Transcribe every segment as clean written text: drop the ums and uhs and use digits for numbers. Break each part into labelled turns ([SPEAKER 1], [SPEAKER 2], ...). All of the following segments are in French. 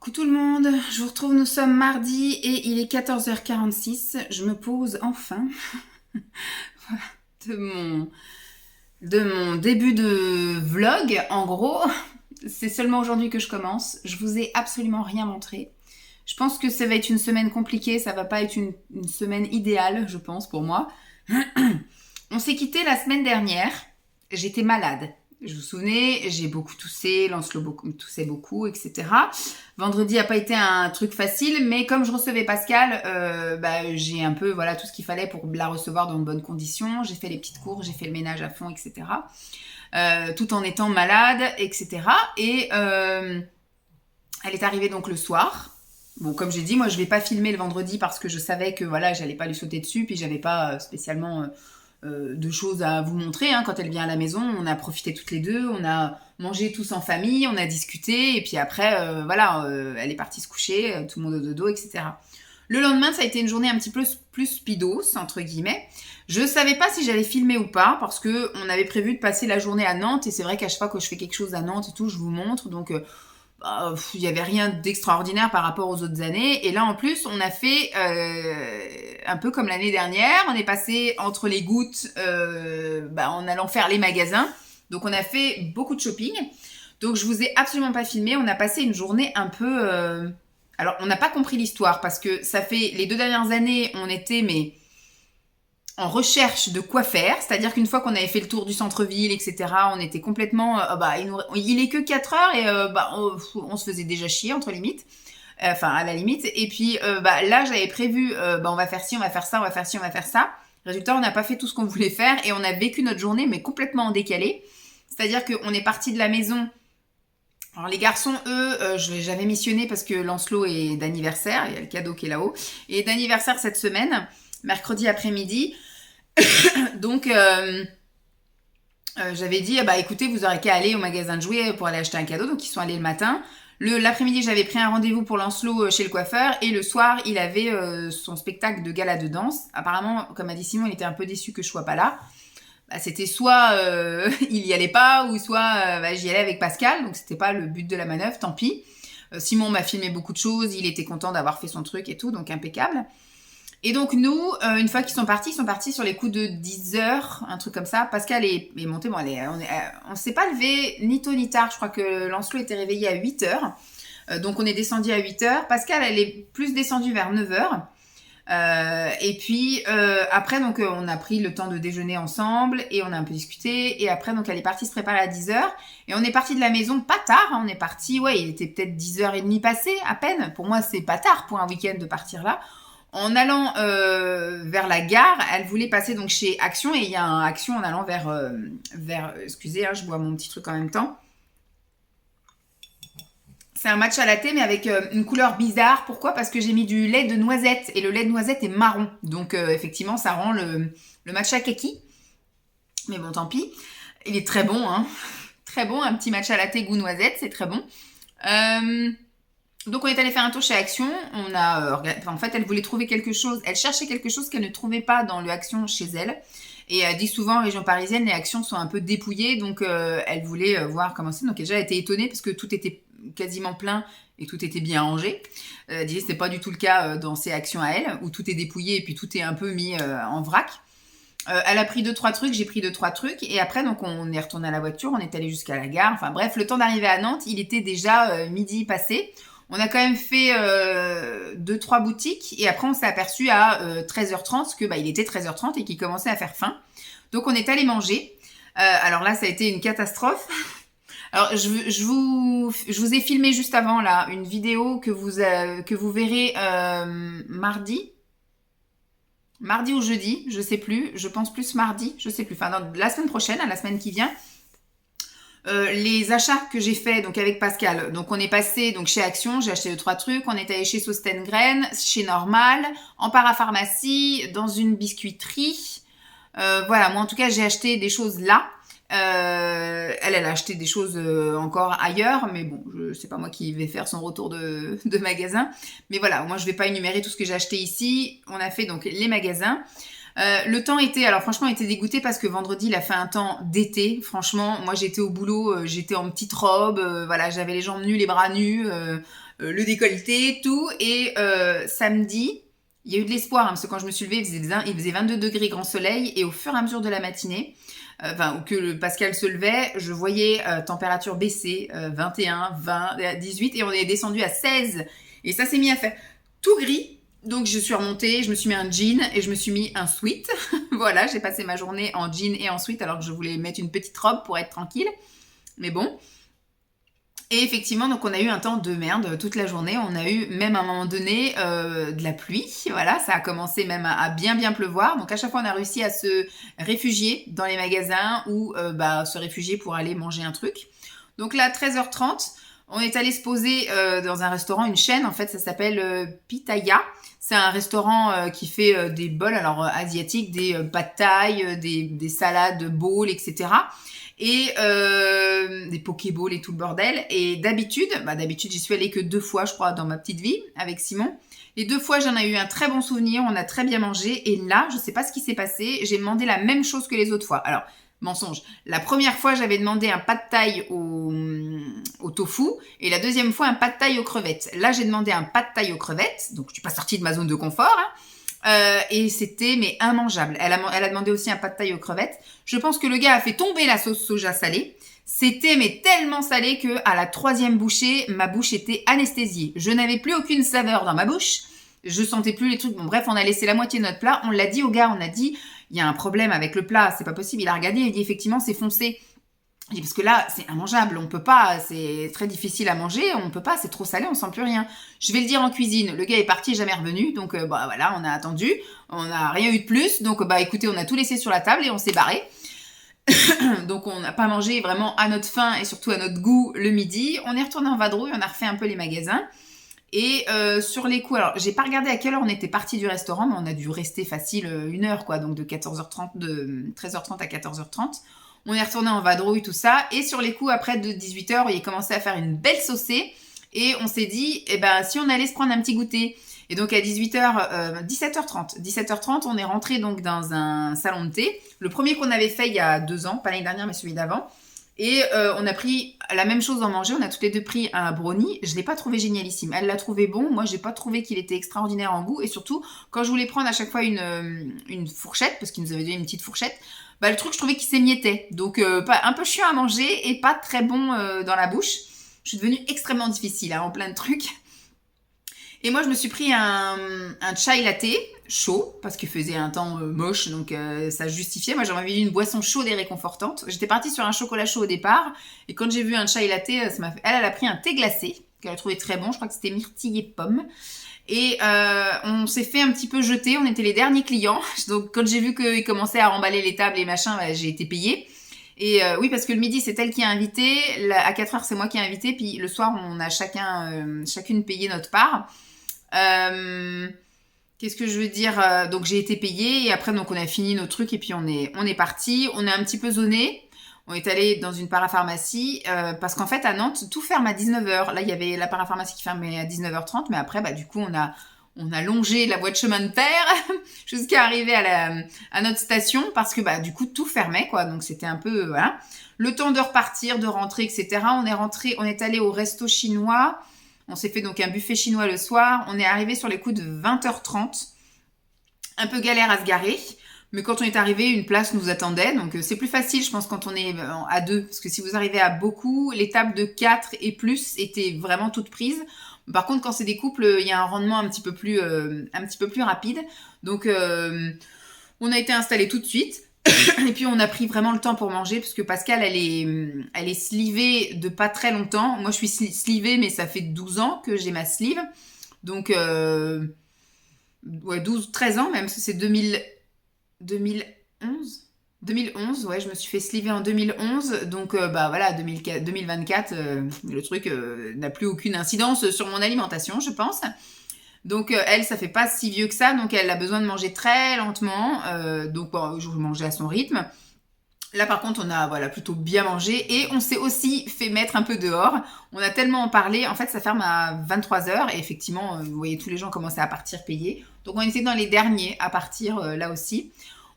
[SPEAKER 1] Coucou tout le monde, je vous retrouve, nous sommes mardi et il est 14h46. Je me pose enfin de mon début de vlog. En gros, c'est seulement aujourd'hui que je commence. Je vous ai absolument rien montré. Je pense que ça va être une semaine compliquée, ça va pas être une semaine idéale, je pense, pour moi. On s'est quitté la semaine dernière, j'étais malade. Je vous souvenez, j'ai beaucoup toussé, Lancelot toussait beaucoup, etc. Vendredi n'a pas été un truc facile, mais comme je recevais Pascal, j'ai un peu tout ce qu'il fallait pour la recevoir dans de bonnes conditions. J'ai fait les petites cours, j'ai fait le ménage à fond, etc. Tout en étant malade, etc. Et elle est arrivée donc le soir. Bon, comme j'ai dit, moi je vais pas filmer le vendredi parce que je savais que j'allais pas lui sauter dessus, puis j'avais pas spécialement de choses à vous montrer. Quand elle vient à la maison, on a profité toutes les deux, on a mangé tous en famille, on a discuté, et puis après, elle est partie se coucher, tout le monde au dodo, etc. Le lendemain, ça a été une journée un petit peu plus speedos, entre guillemets. Je savais pas si j'allais filmer ou pas, parce que on avait prévu de passer la journée à Nantes, et c'est vrai qu'à chaque fois que je fais quelque chose à Nantes et tout, je vous montre, donc il n'y avait rien d'extraordinaire par rapport aux autres années. Et là, en plus, on a fait un peu comme l'année dernière. On est passé entre les gouttes en allant faire les magasins. Donc, on a fait beaucoup de shopping. Donc, je vous ai absolument pas filmé. On a passé une journée un peu... Alors, on n'a pas compris l'histoire parce que ça fait... Les 2 dernières années, on était en recherche de quoi faire, c'est-à-dire qu'une fois qu'on avait fait le tour du centre-ville, etc., on était complètement... il est que 4 heures et on se faisait déjà chier, entre limites. À la limite. Et puis là, j'avais prévu, on va faire ci, on va faire ça, on va faire ci, on va faire ça. Résultat, on n'a pas fait tout ce qu'on voulait faire et on a vécu notre journée, mais complètement en décalé. C'est-à-dire qu'on est parti de la maison... Alors les garçons, eux, j'avais missionné parce que Lancelot est d'anniversaire, il y a le cadeau qui est là-haut, et d'anniversaire cette semaine, mercredi après-midi. Donc, j'avais dit, écoutez, vous aurez qu'à aller au magasin de jouets pour aller acheter un cadeau. Donc, ils sont allés le matin. L'après-midi, j'avais pris un rendez-vous pour Lancelot chez le coiffeur. Et le soir, il avait son spectacle de gala de danse. Apparemment, comme a dit Simon, il était un peu déçu que je sois pas là. C'était soit il y allait pas, ou soit j'y allais avec Pascal. Donc, c'était pas le but de la manœuvre, tant pis. Simon m'a filmé beaucoup de choses. Il était content d'avoir fait son truc et tout, donc impeccable. Et donc nous, une fois qu'ils sont partis sur les coups de 10 heures, un truc comme ça. Pascal est monté, on s'est pas levé ni tôt ni tard, je crois que Lancelot était réveillé à 8 heures. Donc on est descendu à 8 heures. Pascal, elle est plus descendue vers 9 heures. Et puis après, donc on a pris le temps de déjeuner ensemble et on a un peu discuté. Et après, donc elle est partie se préparer à 10 heures. Et on est parti de la maison pas tard, on est parti, il était peut-être 10h30 passé à peine. Pour moi, c'est pas tard pour un week-end de partir là. En allant vers la gare, elle voulait passer donc chez Action, et il y a un Action en allant vers excusez, je bois mon petit truc en même temps. C'est un matcha latte mais avec une couleur bizarre. Pourquoi? Parce que j'ai mis du lait de noisette et le lait de noisette est marron. Donc effectivement, ça rend le matcha kaki. Mais bon, tant pis. Il est très bon, hein. Très bon, un petit matcha latte goût noisette, c'est très bon. Donc on est allé faire un tour chez Action. En fait, elle voulait trouver quelque chose. Elle cherchait quelque chose qu'elle ne trouvait pas dans le Action chez elle. Et elle dit souvent en région parisienne, les Actions sont un peu dépouillées. Donc elle voulait voir comment c'est. Donc déjà, elle était étonnée parce que tout était quasiment plein et tout était bien rangé. Elle disait que ce n'est pas du tout le cas dans ces Actions à elle, où tout est dépouillé et puis tout est un peu mis en vrac. Elle a pris 2-3 trucs, j'ai pris 2-3 trucs, et après donc on est retourné à la voiture, on est allé jusqu'à la gare. Enfin bref, le temps d'arriver à Nantes, il était déjà midi passé. On a quand même fait 2-3 boutiques et après on s'est aperçu à 13h30 que il était 13h30 et qu'il commençait à faire faim. Donc on est allé manger. Alors là, ça a été une catastrophe. Alors je vous ai filmé juste avant là une vidéo que vous verrez mardi ou jeudi, je sais plus. Je pense plus mardi, je sais plus. Enfin, la semaine prochaine, la semaine qui vient. Les achats que j'ai fait donc avec Pascal. Donc on est passé donc chez Action, j'ai acheté 2-3 trucs. On est allé chez Sostengren, chez Normal, en parapharmacie, dans une biscuiterie. Moi en tout cas j'ai acheté des choses là. Elle a acheté des choses encore ailleurs, mais bon, c'est pas moi qui vais faire son retour de magasin. Mais voilà, moi je vais pas énumérer tout ce que j'ai acheté ici. On a fait donc les magasins. Le temps était, alors franchement, était dégoûté parce que vendredi, il a fait un temps d'été. Franchement, moi, j'étais au boulot, j'étais en petite robe, j'avais les jambes nues, les bras nus. le décolleté, tout. Et samedi, il y a eu de l'espoir, hein, parce que quand je me suis levée, il faisait 22 degrés grand soleil. Et au fur et à mesure de la matinée, que le Pascal se levait, je voyais température baisser, 21, 20, 18, et on est descendu à 16. Et ça s'est mis à faire tout gris. Donc je suis remontée, je me suis mis un jean et je me suis mis un sweat. Voilà, j'ai passé ma journée en jean et en sweat alors que je voulais mettre une petite robe pour être tranquille. Mais bon. Et effectivement, donc on a eu un temps de merde toute la journée. On a eu même à un moment donné de la pluie. Voilà, ça a commencé même à bien pleuvoir. Donc à chaque fois, on a réussi à se réfugier dans les magasins ou se réfugier pour aller manger un truc. Donc là, 13h30, on est allé se poser dans un restaurant, une chaîne. En fait, ça s'appelle Pitaya. C'est un restaurant qui fait des bols asiatiques, des pad thai, des salades bowls, etc. Et des pokéballs et tout le bordel. Et d'habitude, j'y suis allée que 2 fois, je crois, dans ma petite vie avec Simon. Les 2 fois, j'en ai eu un très bon souvenir. On a très bien mangé. Et là, je sais pas ce qui s'est passé. J'ai demandé la même chose que les autres fois. Alors, mensonge. La première fois, j'avais demandé un pad thai au tofu et la deuxième fois, un pad thai aux crevettes. Là, j'ai demandé un pad thai aux crevettes, donc je suis pas sortie de ma zone de confort, hein. Et c'était mais immangeable. Elle a demandé aussi un pad thai aux crevettes. Je pense que le gars a fait tomber la sauce soja salée. C'était mais tellement salé que à la 3e bouchée, ma bouche était anesthésiée. Je n'avais plus aucune saveur dans ma bouche. Je sentais plus les trucs. Bon bref, on a laissé la moitié de notre plat. On l'a dit au gars, on a dit il y a un problème avec le plat, c'est pas possible. Il a regardé, il a dit effectivement c'est foncé. J'ai dit parce que là c'est immangeable, on peut pas, c'est très difficile à manger, on peut pas, c'est trop salé, on sent plus rien. Je vais le dire en cuisine. Le gars est parti, jamais revenu, donc voilà, on a attendu, on n'a rien eu de plus, donc écoutez, on a tout laissé sur la table et on s'est barré. Donc on n'a pas mangé vraiment à notre faim et surtout à notre goût le midi. On est retourné en vadrouille, on a refait un peu les magasins. Et sur les coups, alors j'ai pas regardé à quelle heure on était parti du restaurant, mais on a dû rester facile 1 heure, quoi, donc de 14h30, de 13h30 à 14h30. On est retourné en vadrouille, tout ça, et sur les coups, après de 18h, il commençait à faire une belle saucée, et on s'est dit, si on allait se prendre un petit goûter. Et donc à 17h30, on est rentré donc dans un salon de thé, le premier qu'on avait fait il y a 2 ans, pas l'année dernière, mais celui d'avant. Et on a pris la même chose en manger, on a toutes les deux pris un brownie. Je ne l'ai pas trouvé génialissime. Elle l'a trouvé bon, moi j'ai pas trouvé qu'il était extraordinaire en goût. Et surtout, quand je voulais prendre à chaque fois une fourchette, parce qu'il nous avait donné une petite fourchette, le truc je trouvais qu'il s'émiettait. Donc un peu chiant à manger et pas très bon dans la bouche. Je suis devenue extrêmement difficile en plein de trucs. Et moi, je me suis pris un chai latte chaud, parce qu'il faisait un temps moche, donc ça justifiait. Moi, j'avais envie d'une boisson chaude et réconfortante. J'étais partie sur un chocolat chaud au départ, et quand j'ai vu un chai latte, elle a pris un thé glacé, qu'elle a trouvé très bon. Je crois que c'était myrtille et pomme. Et on s'est fait un petit peu jeter, on était les derniers clients. Donc, quand j'ai vu qu'ils commençaient à remballer les tables et machin, j'ai été payée. Et oui, parce que le midi, c'est elle qui a invité. À 4h, c'est moi qui ai invité. Puis le soir, on a chacune payé notre part. Qu'est-ce que je veux dire, donc j'ai été payée et après donc on a fini nos trucs et puis on est parti. On est un petit peu zoné. On est allé dans une parapharmacie parce qu'en fait à Nantes tout ferme à 19h. Là il y avait la parapharmacie qui fermait à 19h30, mais après du coup on a longé la voie de chemin de fer jusqu'à arriver à notre station parce que du coup tout fermait, quoi. Donc c'était un peu voilà. Le temps de repartir, de rentrer, etc. On est allé au resto chinois. On s'est fait donc un buffet chinois le soir. On est arrivé sur les coups de 20h30. Un peu galère à se garer. Mais quand on est arrivé, une place nous attendait. Donc c'est plus facile, je pense, quand on est à 2. Parce que si vous arrivez à beaucoup, les tables de 4 et plus étaient vraiment toutes prises. Par contre, quand c'est des couples, il y a un rendement un petit peu plus rapide. Donc on a été installés tout de suite. Et puis on a pris vraiment le temps pour manger parce que Pascal elle est slivée de pas très longtemps. Moi je suis slivée mais ça fait 12 ans que j'ai ma sleeve. Donc 13 ans même, c'est 2011, ouais, je me suis fait sliver en 2011. Donc voilà, 2024, le truc n'a plus aucune incidence sur mon alimentation, je pense. Donc elle, ça fait pas si vieux que ça, donc elle a besoin de manger très lentement, donc je mangeais à son rythme. Là par contre on a plutôt bien mangé et on s'est aussi fait mettre un peu dehors. On a tellement en parlé, en fait ça ferme à 23h et effectivement vous voyez tous les gens commençaient à partir payer. Donc on était dans les derniers à partir là aussi.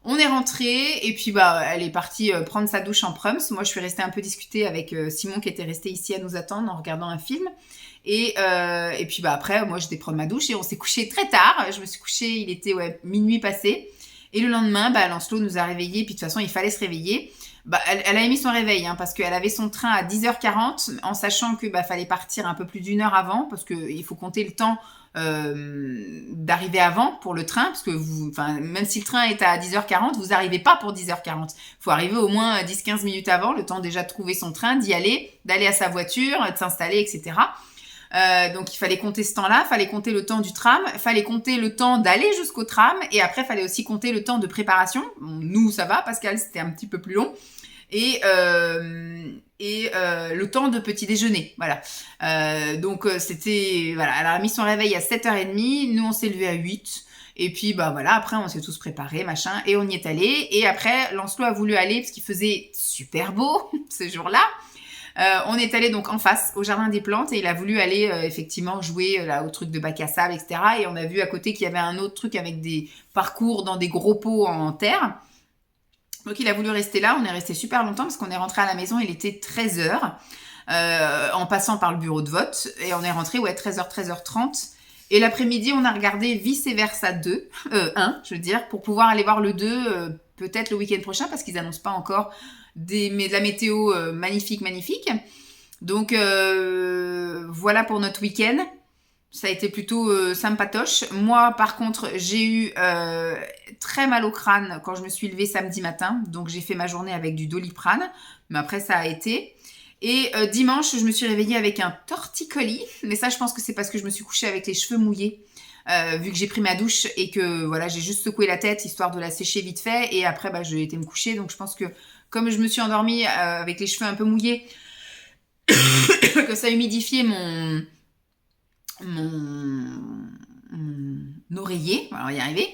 [SPEAKER 1] On est rentré et puis elle est partie prendre sa douche en prums. Moi je suis restée un peu discuter avec Simon qui était resté ici à nous attendre en regardant un film. Et puis après, moi j'étais prendre ma douche et on s'est couché très tard. Je me suis couchée, il était minuit passé. Et le lendemain, Lancelot nous a réveillés. Puis de toute façon, il fallait se réveiller. Elle a émis son réveil parce qu'elle avait son train à 10h40 en sachant que fallait partir un peu plus d'1 heure avant parce qu'il faut compter le temps d'arriver avant pour le train parce que même si le train est à 10h40, vous n'arrivez pas pour 10h40. Il faut arriver au moins 10-15 minutes avant, le temps déjà de trouver son train, d'y aller, d'aller à sa voiture, de s'installer, etc. Donc il fallait compter ce temps-là, il fallait compter le temps du tram, il fallait compter le temps d'aller jusqu'au tram et après il fallait aussi compter le temps de préparation. Bon, nous ça va, Pascal c'était un petit peu plus long. Et le temps de petit déjeuner, voilà. Donc c'était, voilà, elle a mis son réveil à 7h30, nous on s'est levé à 8. Et puis voilà, après on s'est tous préparés, machin, et on y est allé. Et après, Lancelot a voulu aller parce qu'il faisait super beau ce jour-là. On est allé donc en face au jardin des plantes et il a voulu aller effectivement jouer là au truc de bac à sable, etc. Et on a vu à côté qu'il y avait un autre truc avec des parcours dans des gros pots en terre. Donc il a voulu rester là, on est resté super longtemps parce qu'on est rentré à la maison, il était 13h en passant par le bureau de vote et on est rentré 13h, 13h30 et l'après-midi on a regardé Vice Versa 2, 1 je veux dire, pour pouvoir aller voir le 2 peut-être le week-end prochain parce qu'ils annoncent pas encore de la météo magnifique. Donc voilà pour notre week-end. Ça a été plutôt sympatoche. Moi, par contre, j'ai eu très mal au crâne quand je me suis levée samedi matin. Donc, j'ai fait ma journée avec du Doliprane. Mais après, ça a été. Et dimanche, je me suis réveillée avec un torticolis. Mais ça, je pense que c'est parce que je me suis couchée avec les cheveux mouillés. Vu que j'ai pris ma douche et que voilà, j'ai juste secoué la tête histoire de la sécher vite fait. Et après, j'ai été me coucher. Donc, je pense que comme je me suis endormie avec les cheveux un peu mouillés, que ça a humidifié mon oreiller, on va y arriver,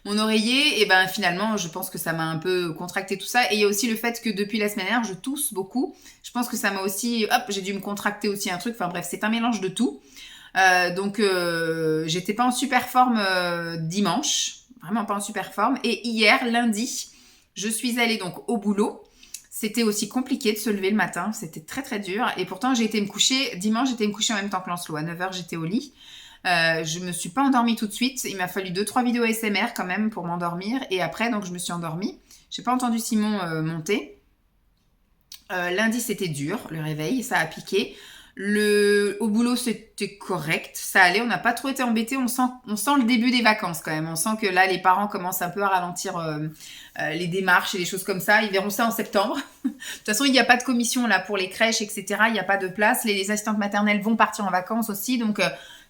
[SPEAKER 1] mon oreiller, et finalement je pense que ça m'a un peu contracté tout ça, et il y a aussi le fait que depuis la semaine dernière je tousse beaucoup, je pense que ça m'a aussi, j'ai dû me contracter aussi un truc, enfin bref, c'est un mélange de tout, donc j'étais pas en super forme dimanche, vraiment pas en super forme, et hier, lundi, je suis allée donc au boulot. C'était aussi compliqué de se lever le matin, c'était très très dur. Et pourtant, j'ai été me coucher, dimanche, j'étais me coucher en même temps que Lancelot. À 9h, j'étais au lit. Je me suis pas endormie tout de suite. Il m'a fallu 2-3 vidéos ASMR quand même pour m'endormir. Et après, donc, je me suis endormie. J'ai pas entendu Simon monter. Lundi, c'était dur, le réveil, ça a piqué. Au boulot, c'était correct, ça allait, on n'a pas trop été embêtés, on sent le début des vacances quand même, on sent que là les parents commencent un peu à ralentir les démarches et les choses comme ça, ils verront ça en septembre. De toute façon, il n'y a pas de commission là pour les crèches, etc., il n'y a pas de place, les assistantes maternelles vont partir en vacances aussi, donc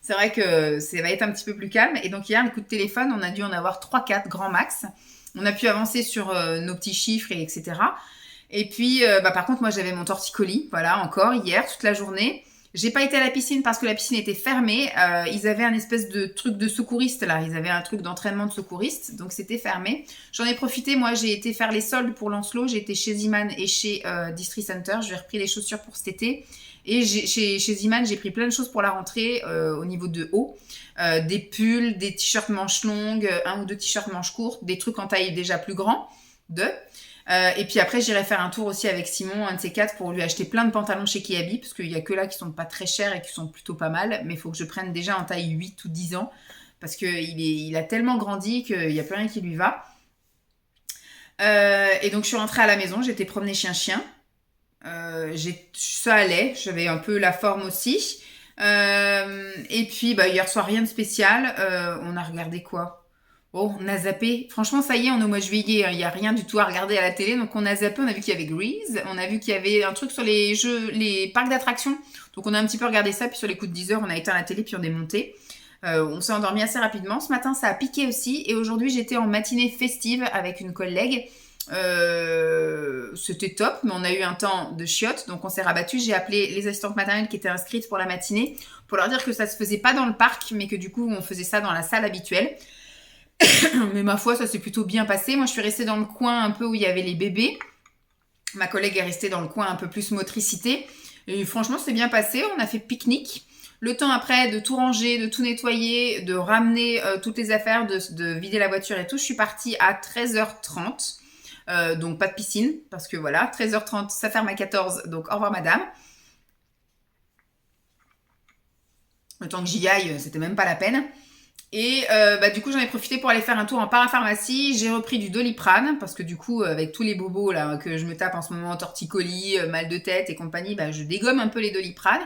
[SPEAKER 1] c'est vrai que ça va être un petit peu plus calme. Et donc hier, le coup de téléphone, on a dû en avoir 3-4 grand max, on a pu avancer sur nos petits chiffres, etc. Et puis, par contre, moi, j'avais mon torticolis, voilà, encore hier, toute la journée. J'ai pas été à la piscine parce que la piscine était fermée. Ils avaient un espèce de truc de secouriste, là. Ils avaient un truc d'entraînement de secouriste, donc c'était fermé. J'en ai profité, moi, j'ai été faire les soldes pour Lancelot. J'ai été chez Ziman et chez District Center. J'ai repris les chaussures pour cet été. Et chez Ziman, j'ai pris plein de choses pour la rentrée au niveau de haut. Des pulls, des t-shirts manches longues, 1 ou 2 t-shirts manches courtes, des trucs en taille déjà plus grand, et puis après, j'irai faire un tour aussi avec Simon, un de ces 4, pour lui acheter plein de pantalons chez Kiabi, parce qu'il y a que là qui sont pas très chers et qui sont plutôt pas mal, mais il faut que je prenne déjà en taille 8 ou 10 ans, parce qu'il a tellement grandi qu'il n'y a plus rien qui lui va. Et donc, je suis rentrée à la maison, j'étais promener chien-chien. Ça allait, j'avais un peu la forme aussi. Et puis, hier soir, rien de spécial. On a regardé quoi ? Oh, on a zappé. Franchement, ça y est, on est au mois de juillet. Il n'y a rien du tout à regarder à la télé. Donc, on a zappé. On a vu qu'il y avait Grease. On a vu qu'il y avait un truc sur les parcs d'attractions. Donc, on a un petit peu regardé ça. Puis, sur les coups de 10h, on a éteint la télé. Puis, on est monté. On s'est endormi assez rapidement. Ce matin, ça a piqué aussi. Et aujourd'hui, j'étais en matinée festive avec une collègue. C'était top. Mais on a eu un temps de chiottes. Donc, on s'est rabattu. J'ai appelé les assistantes maternelles qui étaient inscrites pour la matinée pour leur dire que ça se faisait pas dans le parc, mais que du coup, on faisait ça dans la salle habituelle. Mais ma foi, ça s'est plutôt bien passé. Moi, je suis restée dans le coin un peu où il y avait les bébés. Ma collègue est restée dans le coin un peu plus motricité. Et franchement, c'est bien passé. On a fait pique-nique. Le temps après de tout ranger, de tout nettoyer, de ramener toutes les affaires, de vider la voiture et tout, je suis partie à 13h30. Donc, pas de piscine, parce que voilà, 13h30, ça ferme à 14h. Donc, au revoir madame. Le temps que j'y aille, c'était même pas la peine. Et du coup, j'en ai profité pour aller faire un tour en parapharmacie. J'ai repris du Doliprane parce que du coup, avec tous les bobos là que je me tape en ce moment, torticolis, mal de tête et compagnie, je dégomme un peu les Doliprane.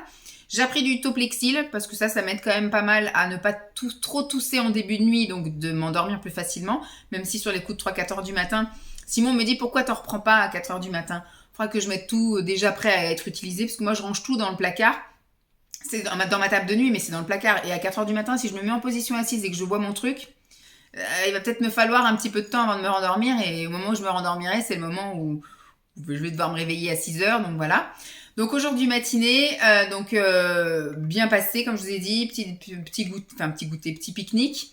[SPEAKER 1] J'ai pris du Toplexil parce que ça m'aide quand même pas mal à ne pas trop tousser en début de nuit, donc de m'endormir plus facilement, même si sur les coups de 3-4 heures du matin, Simon me dit pourquoi t'en reprends pas à 4 heures du matin. Il faudra que je mette tout déjà prêt à être utilisé parce que moi je range tout dans le placard. C'est dans ma table de nuit, mais c'est dans le placard. Et à 4 heures du matin, si je me mets en position assise et que je bois mon truc, il va peut-être me falloir un petit peu de temps avant de me rendormir. Et au moment où je me rendormirai, c'est le moment où je vais devoir me réveiller à 6 heures. Donc voilà. Donc aujourd'hui matinée, bien passé, comme je vous ai dit, petit pique-nique.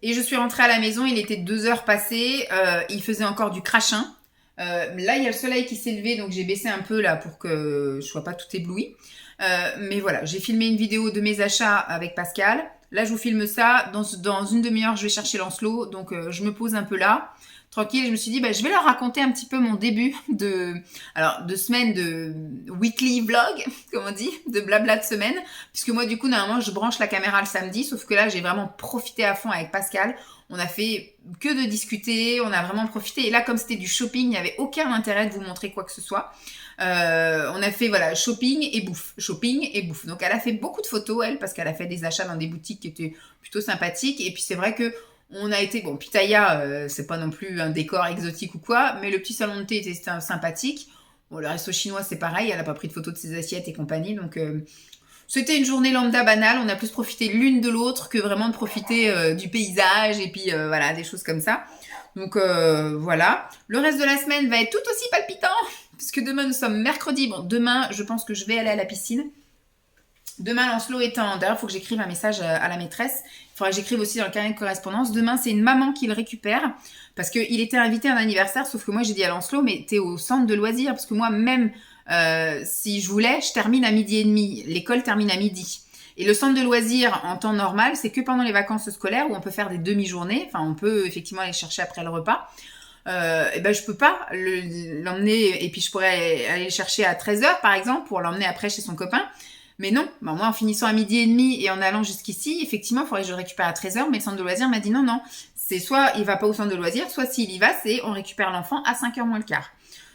[SPEAKER 1] Et je suis rentrée à la maison, il était 2 heures passées, il faisait encore du crachin. Là, il y a le soleil qui s'est levé, donc j'ai baissé un peu là pour que je sois pas tout éblouie. Mais voilà, j'ai filmé une vidéo de mes achats avec Pascal. Là, je vous filme ça. Dans une demi-heure, je vais chercher Lancelot. Donc, je me pose un peu là, tranquille. Je me suis dit, je vais leur raconter un petit peu mon début de semaine de weekly vlog, comme on dit, de blabla de semaine. Puisque moi, du coup, normalement, je branche la caméra le samedi. Sauf que là, j'ai vraiment profité à fond avec Pascal. On a fait que de discuter. On a vraiment profité. Et là, comme c'était du shopping, il n'y avait aucun intérêt de vous montrer quoi que ce soit. On a fait shopping et bouffe. Donc elle a fait beaucoup de photos elle parce qu'elle a fait des achats dans des boutiques qui étaient plutôt sympathiques et puis c'est vrai que on a été Pitaya c'est pas non plus un décor exotique ou quoi mais le petit salon de thé était sympathique. Bon le resto chinois c'est pareil, elle a pas pris de photos de ses assiettes et compagnie donc c'était une journée lambda banale, on a plus profité l'une de l'autre que vraiment de profiter du paysage et puis des choses comme ça. Donc voilà, le reste de la semaine va être tout aussi palpitant puisque demain nous sommes mercredi. Bon, demain je pense que je vais aller à la piscine. Demain Lancelot étant, d'ailleurs il faut que j'écrive un message à la maîtresse. Il faudra que j'écrive aussi dans le carnet de correspondance. Demain c'est une maman qui le récupère parce qu'il était invité à un anniversaire sauf que moi j'ai dit à Lancelot mais t'es au centre de loisirs parce que moi même si je voulais je termine à 12h30. L'école termine à midi. Et le centre de loisirs en temps normal, c'est que pendant les vacances scolaires où on peut faire des demi-journées. Enfin, on peut effectivement aller chercher après le repas. Je peux pas l'emmener et puis je pourrais aller le chercher à 13h par exemple pour l'emmener après chez son copain. Mais non, moi en finissant à 12h30 et en allant jusqu'ici, effectivement, il faudrait que je le récupère à 13h. Mais le centre de loisirs m'a dit non. C'est soit il va pas au centre de loisirs, soit s'il y va, c'est on récupère l'enfant à 5h moins le quart.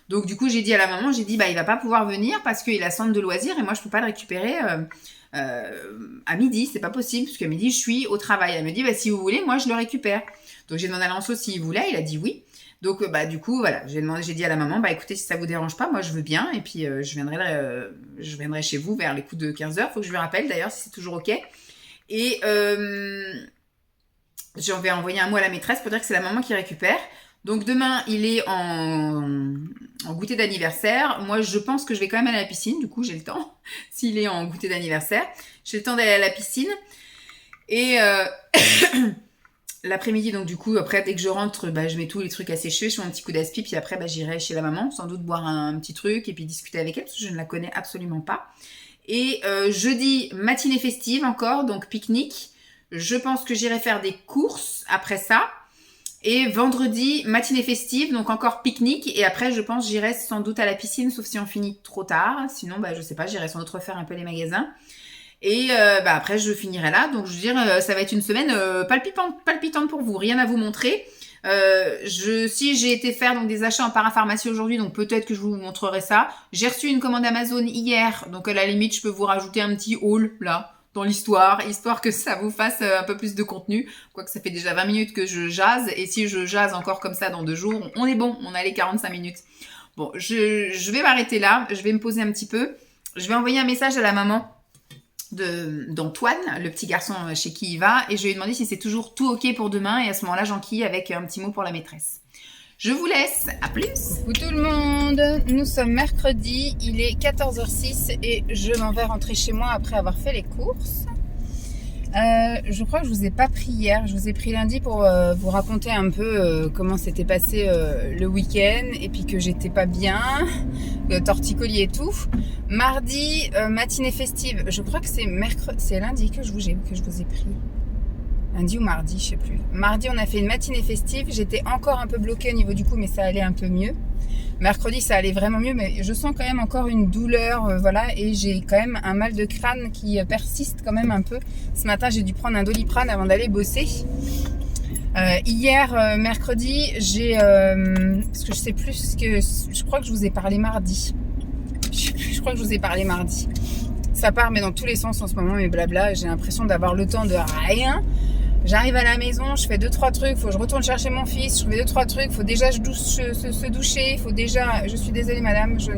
[SPEAKER 1] Donc du coup, j'ai dit à la maman, il va pas pouvoir venir parce qu'il a centre de loisirs et moi je peux pas le récupérer à midi, c'est pas possible, parce qu'à midi, je suis au travail. Elle me dit, si vous voulez, moi, je le récupère. Donc, j'ai demandé à Lancelot s'il voulait, il a dit oui. Donc, du coup, voilà, j'ai dit à la maman, écoutez, si ça vous dérange pas, moi, je veux bien, et puis, je viendrai chez vous vers les coups de 15h. Faut que je lui rappelle, d'ailleurs, si c'est toujours OK. Et, j'en vais envoyer un mot à la maîtresse pour dire que c'est la maman qui récupère. Donc demain, il est en goûter d'anniversaire. Moi, je pense que je vais quand même aller à la piscine. Du coup, j'ai le temps. S'il est en goûter d'anniversaire, j'ai le temps d'aller à la piscine. Et l'après-midi, donc du coup, après, dès que je rentre, je mets tous les trucs à sécher. Je fais mon petit coup d'aspi. Puis après, j'irai chez la maman, sans doute boire un petit truc et puis discuter avec elle, parce que je ne la connais absolument pas. Et jeudi, matinée festive encore, donc pique-nique. Je pense que j'irai faire des courses après ça. Et vendredi, matinée festive, donc encore pique-nique. Et après, je pense, j'irai sans doute à la piscine, sauf si on finit trop tard. Sinon, je sais pas, j'irai sans doute refaire un peu les magasins. Et après, je finirai là. Donc, je veux dire, ça va être une semaine palpitante pour vous. Rien à vous montrer. Si j'ai été faire donc des achats en parapharmacie aujourd'hui, donc peut-être que je vous montrerai ça. J'ai reçu une commande Amazon hier. Donc, à la limite, je peux vous rajouter un petit haul, là. Dans l'histoire, histoire que ça vous fasse un peu plus de contenu. Quoique ça fait déjà 20 minutes que je jase, et si je jase encore comme ça dans 2 jours, on est bon, on a les 45 minutes. Bon, je vais m'arrêter là, je vais me poser un petit peu. Je vais envoyer un message à la maman d'Antoine, le petit garçon chez qui il va, et je vais lui demander si c'est toujours tout OK pour demain, et à ce moment-là, j'enquille avec un petit mot pour la maîtresse. Je vous laisse, à plus. Coucou tout le monde, nous sommes mercredi, il est 14h06 et je m'en vais rentrer chez moi après avoir fait les courses. Je crois que je vous ai pas pris hier, je vous ai pris lundi pour vous raconter un peu comment s'était passé le week-end et puis que j'étais pas bien, torticolis et tout. Mardi, matinée festive, je crois que c'est lundi que je vous ai pris. Lundi ou mardi, je sais plus. Mardi, on a fait une matinée festive. J'étais encore un peu bloquée au niveau du cou, mais ça allait un peu mieux. Mercredi, ça allait vraiment mieux, mais je sens quand même encore une douleur, voilà, et j'ai quand même un mal de crâne qui persiste quand même un peu. Ce matin, j'ai dû prendre un Doliprane avant d'aller bosser. Hier, mercredi, j'ai... parce que je sais plus ce que... Je crois que je vous ai parlé mardi. Je crois que je vous ai parlé mardi. Ça part, mais dans tous les sens en ce moment, mais blabla. J'ai l'impression d'avoir le temps de rien. J'arrive à la maison, je fais 2-3 trucs, faut que je retourne chercher mon fils, je fais 2-3 trucs, faut déjà se doucher, faut déjà... Je suis désolée madame, je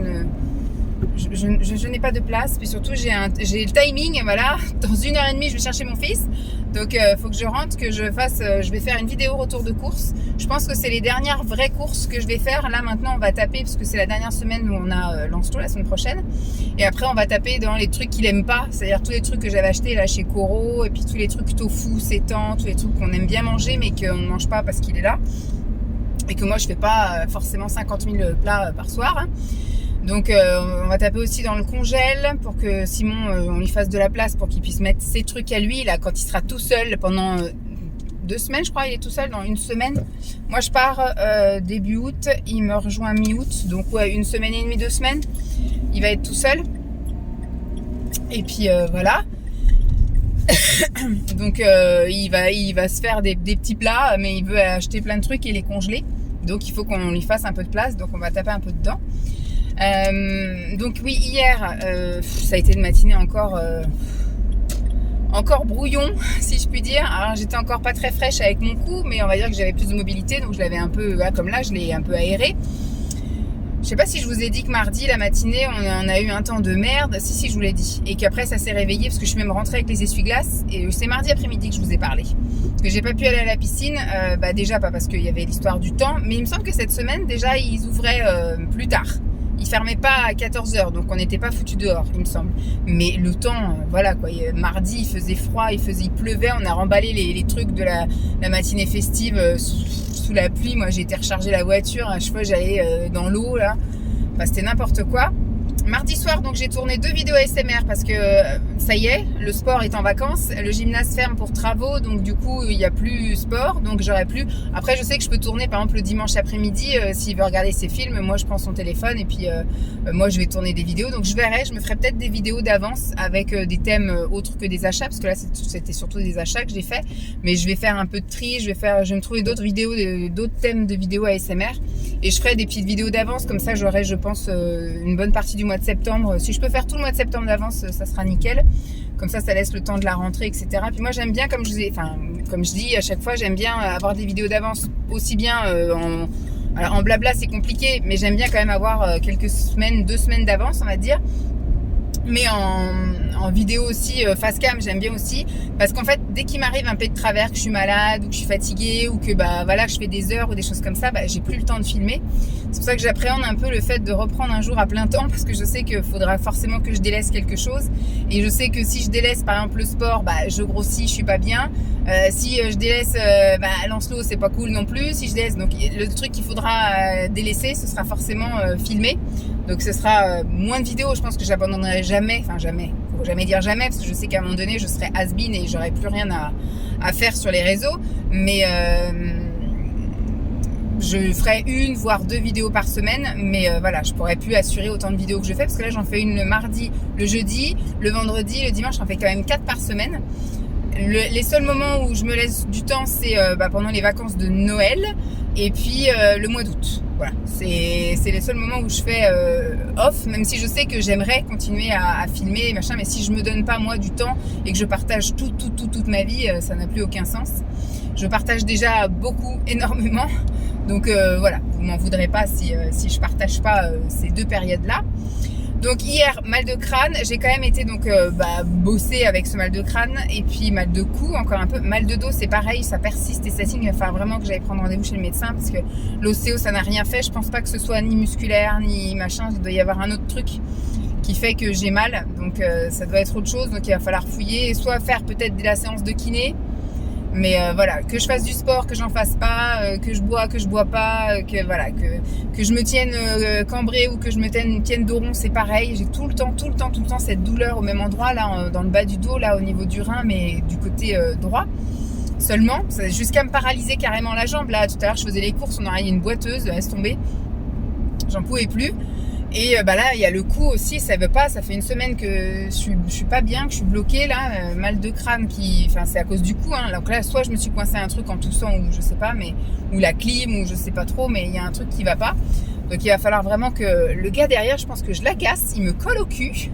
[SPEAKER 1] n'ai pas de place, puis surtout j'ai le timing, voilà, dans 1h30 je vais chercher mon fils, donc faut que je rentre, que je fasse, je vais faire une vidéo retour de course. Je pense que c'est les dernières vraies courses que je vais faire. Là maintenant on va taper, parce que c'est la dernière semaine où on a Lancelot la semaine prochaine, et après on va taper dans les trucs qu'il aime pas, c'est-à-dire tous les trucs que j'avais achetés là chez Coro, et puis tous les trucs tofu, sétan, tous les trucs qu'on aime bien manger mais qu'on ne mange pas parce qu'il est là, et que moi je fais pas forcément 50 000 plats par soir, hein. Donc on va taper aussi dans le congèle pour que Simon, on lui fasse de la place pour qu'il puisse mettre ses trucs à lui là quand il sera tout seul pendant 2 semaines, je crois. Il est tout seul dans 1 semaine. Moi je pars début août, il me rejoint mi-août, donc ouais, 1 semaine et demie, 2 semaines, il va être tout seul. Et puis voilà. Donc il va se faire des petits plats, mais il veut acheter plein de trucs et les congeler. Donc il faut qu'on lui fasse un peu de place, donc on va taper un peu dedans. Donc oui, hier ça a été une matinée encore brouillon, si je puis dire. Alors j'étais encore pas très fraîche avec mon cou, mais on va dire que j'avais plus de mobilité, donc je l'avais un peu, comme là, je l'ai un peu aéré. Je sais pas si je vous ai dit que mardi, la matinée, on a eu un temps de merde. Si, je vous l'ai dit. Et qu'après, ça s'est réveillé parce que je suis même rentrée avec les essuie-glaces. Et c'est mardi après-midi que je vous ai parlé. Parce que j'ai pas pu aller à la piscine. Déjà, pas parce qu'il y avait l'histoire du temps. Mais il me semble que cette semaine, déjà, ils ouvraient plus tard. Ils fermaient pas à 14h. Donc, on n'était pas foutus dehors, il me semble. Mais le temps, voilà quoi. Mardi, il faisait froid, il pleuvait. On a remballé les trucs de la matinée festive sous la pluie. Moi, j'ai été recharger la voiture. À chaque fois, j'allais dans l'eau, là. Enfin, c'était n'importe quoi. Mardi soir, donc j'ai tourné 2 vidéos ASMR parce que ça y est, le sport est en vacances, le gymnase ferme pour travaux, donc du coup il n'y a plus sport, donc j'aurais plus. Après je sais que je peux tourner par exemple le dimanche après-midi, s'il veut regarder ses films, moi je prends son téléphone et puis moi je vais tourner des vidéos, donc je verrai, je me ferai peut-être des vidéos d'avance avec des thèmes autres que des achats, parce que là c'était surtout des achats que j'ai fait, mais je vais faire un peu de tri, je vais me trouver d'autres vidéos, d'autres thèmes de vidéos ASMR, et je ferai des petites vidéos d'avance, comme ça j'aurai je pense une bonne partie du mois de septembre. Si je peux faire tout le mois de septembre d'avance, ça sera nickel. Comme ça laisse le temps de la rentrée, etc. Puis moi j'aime bien, comme je dis à chaque fois, j'aime bien avoir des vidéos d'avance, aussi bien en blabla c'est compliqué, mais j'aime bien quand même avoir quelques semaines, 2 semaines d'avance on va dire. Mais en vidéo aussi, face cam, j'aime bien aussi, parce qu'en fait, dès qu'il m'arrive un peu de travers, que je suis malade, ou que je suis fatiguée, ou que voilà, je fais des heures ou des choses comme ça, j'ai plus le temps de filmer. C'est pour ça que j'appréhende un peu le fait de reprendre un jour à plein temps, parce que je sais qu'il faudra forcément que je délaisse quelque chose, et je sais que si je délaisse par exemple le sport, je grossis, je suis pas bien. Si je délaisse Lancelot, c'est pas cool non plus. Si je délaisse, donc le truc qu'il faudra délaisser, ce sera forcément filmé. Donc ce sera moins de vidéos, je pense que j'abandonnerai jamais, faut jamais dire jamais, parce que je sais qu'à un moment donné je serai has-been et j'aurai plus rien à faire sur les réseaux, mais je ferai 1 voire 2 vidéos par semaine, mais voilà, je pourrais plus assurer autant de vidéos que je fais, parce que là j'en fais une le mardi, le jeudi, le vendredi, le dimanche, j'en fais quand même 4 par semaine. Les seuls moments où je me laisse du temps, c'est pendant les vacances de Noël et puis le mois d'août. Voilà, c'est les seuls moments où je fais off, même si je sais que j'aimerais continuer à filmer, machin, mais si je me donne pas moi du temps et que je partage toute ma vie, ça n'a plus aucun sens. Je partage déjà beaucoup, énormément, donc voilà, vous m'en voudrez pas si je partage pas ces 2 périodes-là. Donc hier, mal de crâne, j'ai quand même été donc bosser avec ce mal de crâne, et puis mal de cou encore un peu, mal de dos c'est pareil, ça persiste et ça signe, il va falloir vraiment que j'aille prendre rendez-vous chez le médecin, parce que l'ostéo ça n'a rien fait, je pense pas que ce soit ni musculaire ni machin, il doit y avoir un autre truc qui fait que j'ai mal, donc ça doit être autre chose, donc il va falloir fouiller, soit faire peut-être de la séance de kiné, mais voilà, que je fasse du sport, que j'en fasse pas, que je bois pas, que voilà, que je me tienne cambrée ou que je me tienne dos rond, c'est pareil. J'ai tout le temps cette douleur au même endroit, là, dans le bas du dos, là, au niveau du rein, mais du côté droit. seulement, jusqu'à me paralyser carrément la jambe. Là, tout à l'heure, je faisais les courses, on a une boiteuse, laisse tomber, j'en pouvais plus. Et là, il y a le cou aussi, ça veut pas, ça fait une semaine que je suis pas bien, que je suis bloquée là, mal de crâne c'est à cause du cou, hein. Donc là, soit je me suis coincé un truc en toussant ou je sais pas, ou la clim ou je sais pas trop, mais il y a un truc qui va pas. Donc il va falloir vraiment que le gars derrière, je pense que je l'agace, il me colle au cul.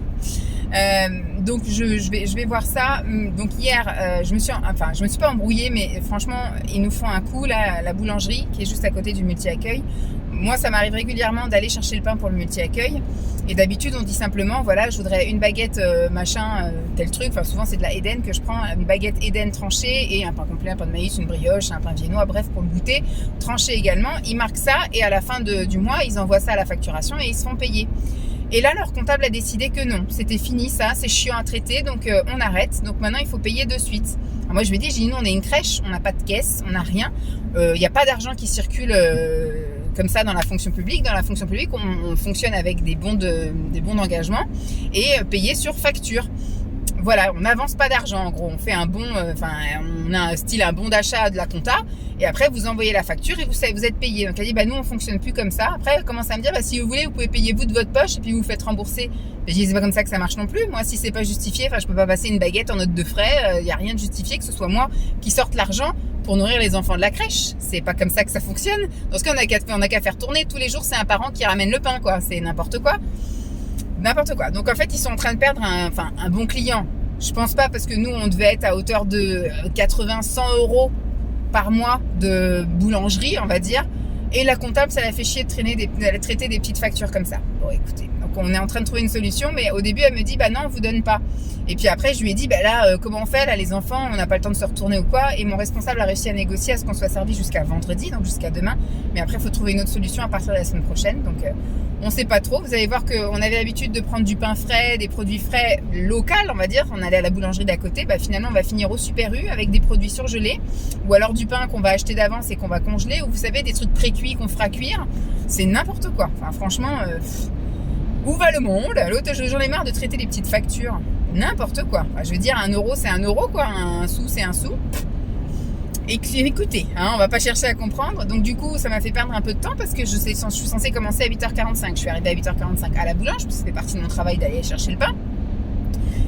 [SPEAKER 1] Donc je vais voir ça. Donc hier, je me suis pas embrouillée, mais franchement, ils nous font un coup là, la boulangerie qui est juste à côté du multi-accueil. Moi, ça m'arrive régulièrement d'aller chercher le pain pour le multi-accueil. Et d'habitude, on dit simplement, voilà, je voudrais une baguette tel truc. Enfin, souvent, c'est de la Eden que je prends. Une baguette Eden tranchée et un pain complet, un pain de maïs, une brioche, un pain viennois, bref, pour le goûter. Tranché également. Ils marquent ça et à la fin du mois, ils envoient ça à la facturation et ils se font payer. Et là, leur comptable a décidé que non, c'était fini ça, c'est chiant à traiter, donc on arrête. Donc maintenant, il faut payer de suite. Alors moi, je lui ai dit, nous, on est une crèche, on n'a pas de caisse, on n'a rien. Il n'y a pas d'argent qui circule comme ça dans la fonction publique. Dans la fonction publique, on fonctionne avec des bons d'engagement et payer sur facture. Voilà, on n'avance pas d'argent en gros, on fait un bon, on a un bon d'achat de la compta et après vous envoyez la facture et vous êtes payé. Donc elle dit nous on fonctionne plus comme ça. Après elle commence à me dire si vous voulez vous pouvez payer vous de votre poche et puis vous faites rembourser. Je dis c'est pas comme ça que ça marche non plus. Moi si c'est pas justifié, je peux pas passer une baguette en note de frais. Y a rien de justifié que ce soit moi qui sorte l'argent pour nourrir les enfants de la crèche. C'est pas comme ça que ça fonctionne. Dans ce cas on a qu'à faire tourner tous les jours. C'est un parent qui ramène le pain quoi. C'est n'importe quoi. N'importe quoi. Donc en fait, ils sont en train de perdre un bon client. Je pense pas parce que nous, on devait être à hauteur de 80-100 € par mois de boulangerie, on va dire. Et la comptable, ça l'a fait chier de traiter des petites factures comme ça. Bon, écoutez, donc on est en train de trouver une solution, mais au début, elle me dit, non, on vous donne pas. Et puis après, je lui ai dit, comment on fait, là, les enfants, on n'a pas le temps de se retourner ou quoi. Et mon responsable a réussi à négocier à ce qu'on soit servi jusqu'à vendredi, donc jusqu'à demain. Mais après, il faut trouver une autre solution à partir de la semaine prochaine. Donc, on sait pas trop. Vous allez voir qu'on avait l'habitude de prendre du pain frais, des produits frais locaux, on va dire. On allait à la boulangerie d'à côté. Finalement, on va finir au Super U avec des produits surgelés. Ou alors du pain qu'on va acheter d'avance et qu'on va congeler. Ou vous savez, des trucs pré-cuits qu'on fera cuire. C'est n'importe quoi. Franchement, où va le monde? L'autre, j'en ai marre de traiter les petites factures. N'importe quoi. Je veux dire, 1 €, c'est 1 € quoi. Un sou, c'est un sou. Et écoutez, on va pas chercher à comprendre. Donc du coup, ça m'a fait perdre un peu de temps parce que je suis censée commencer à 8h45. Je suis arrivée à 8h45 à la boulange, parce que c'était partie de mon travail d'aller chercher le pain.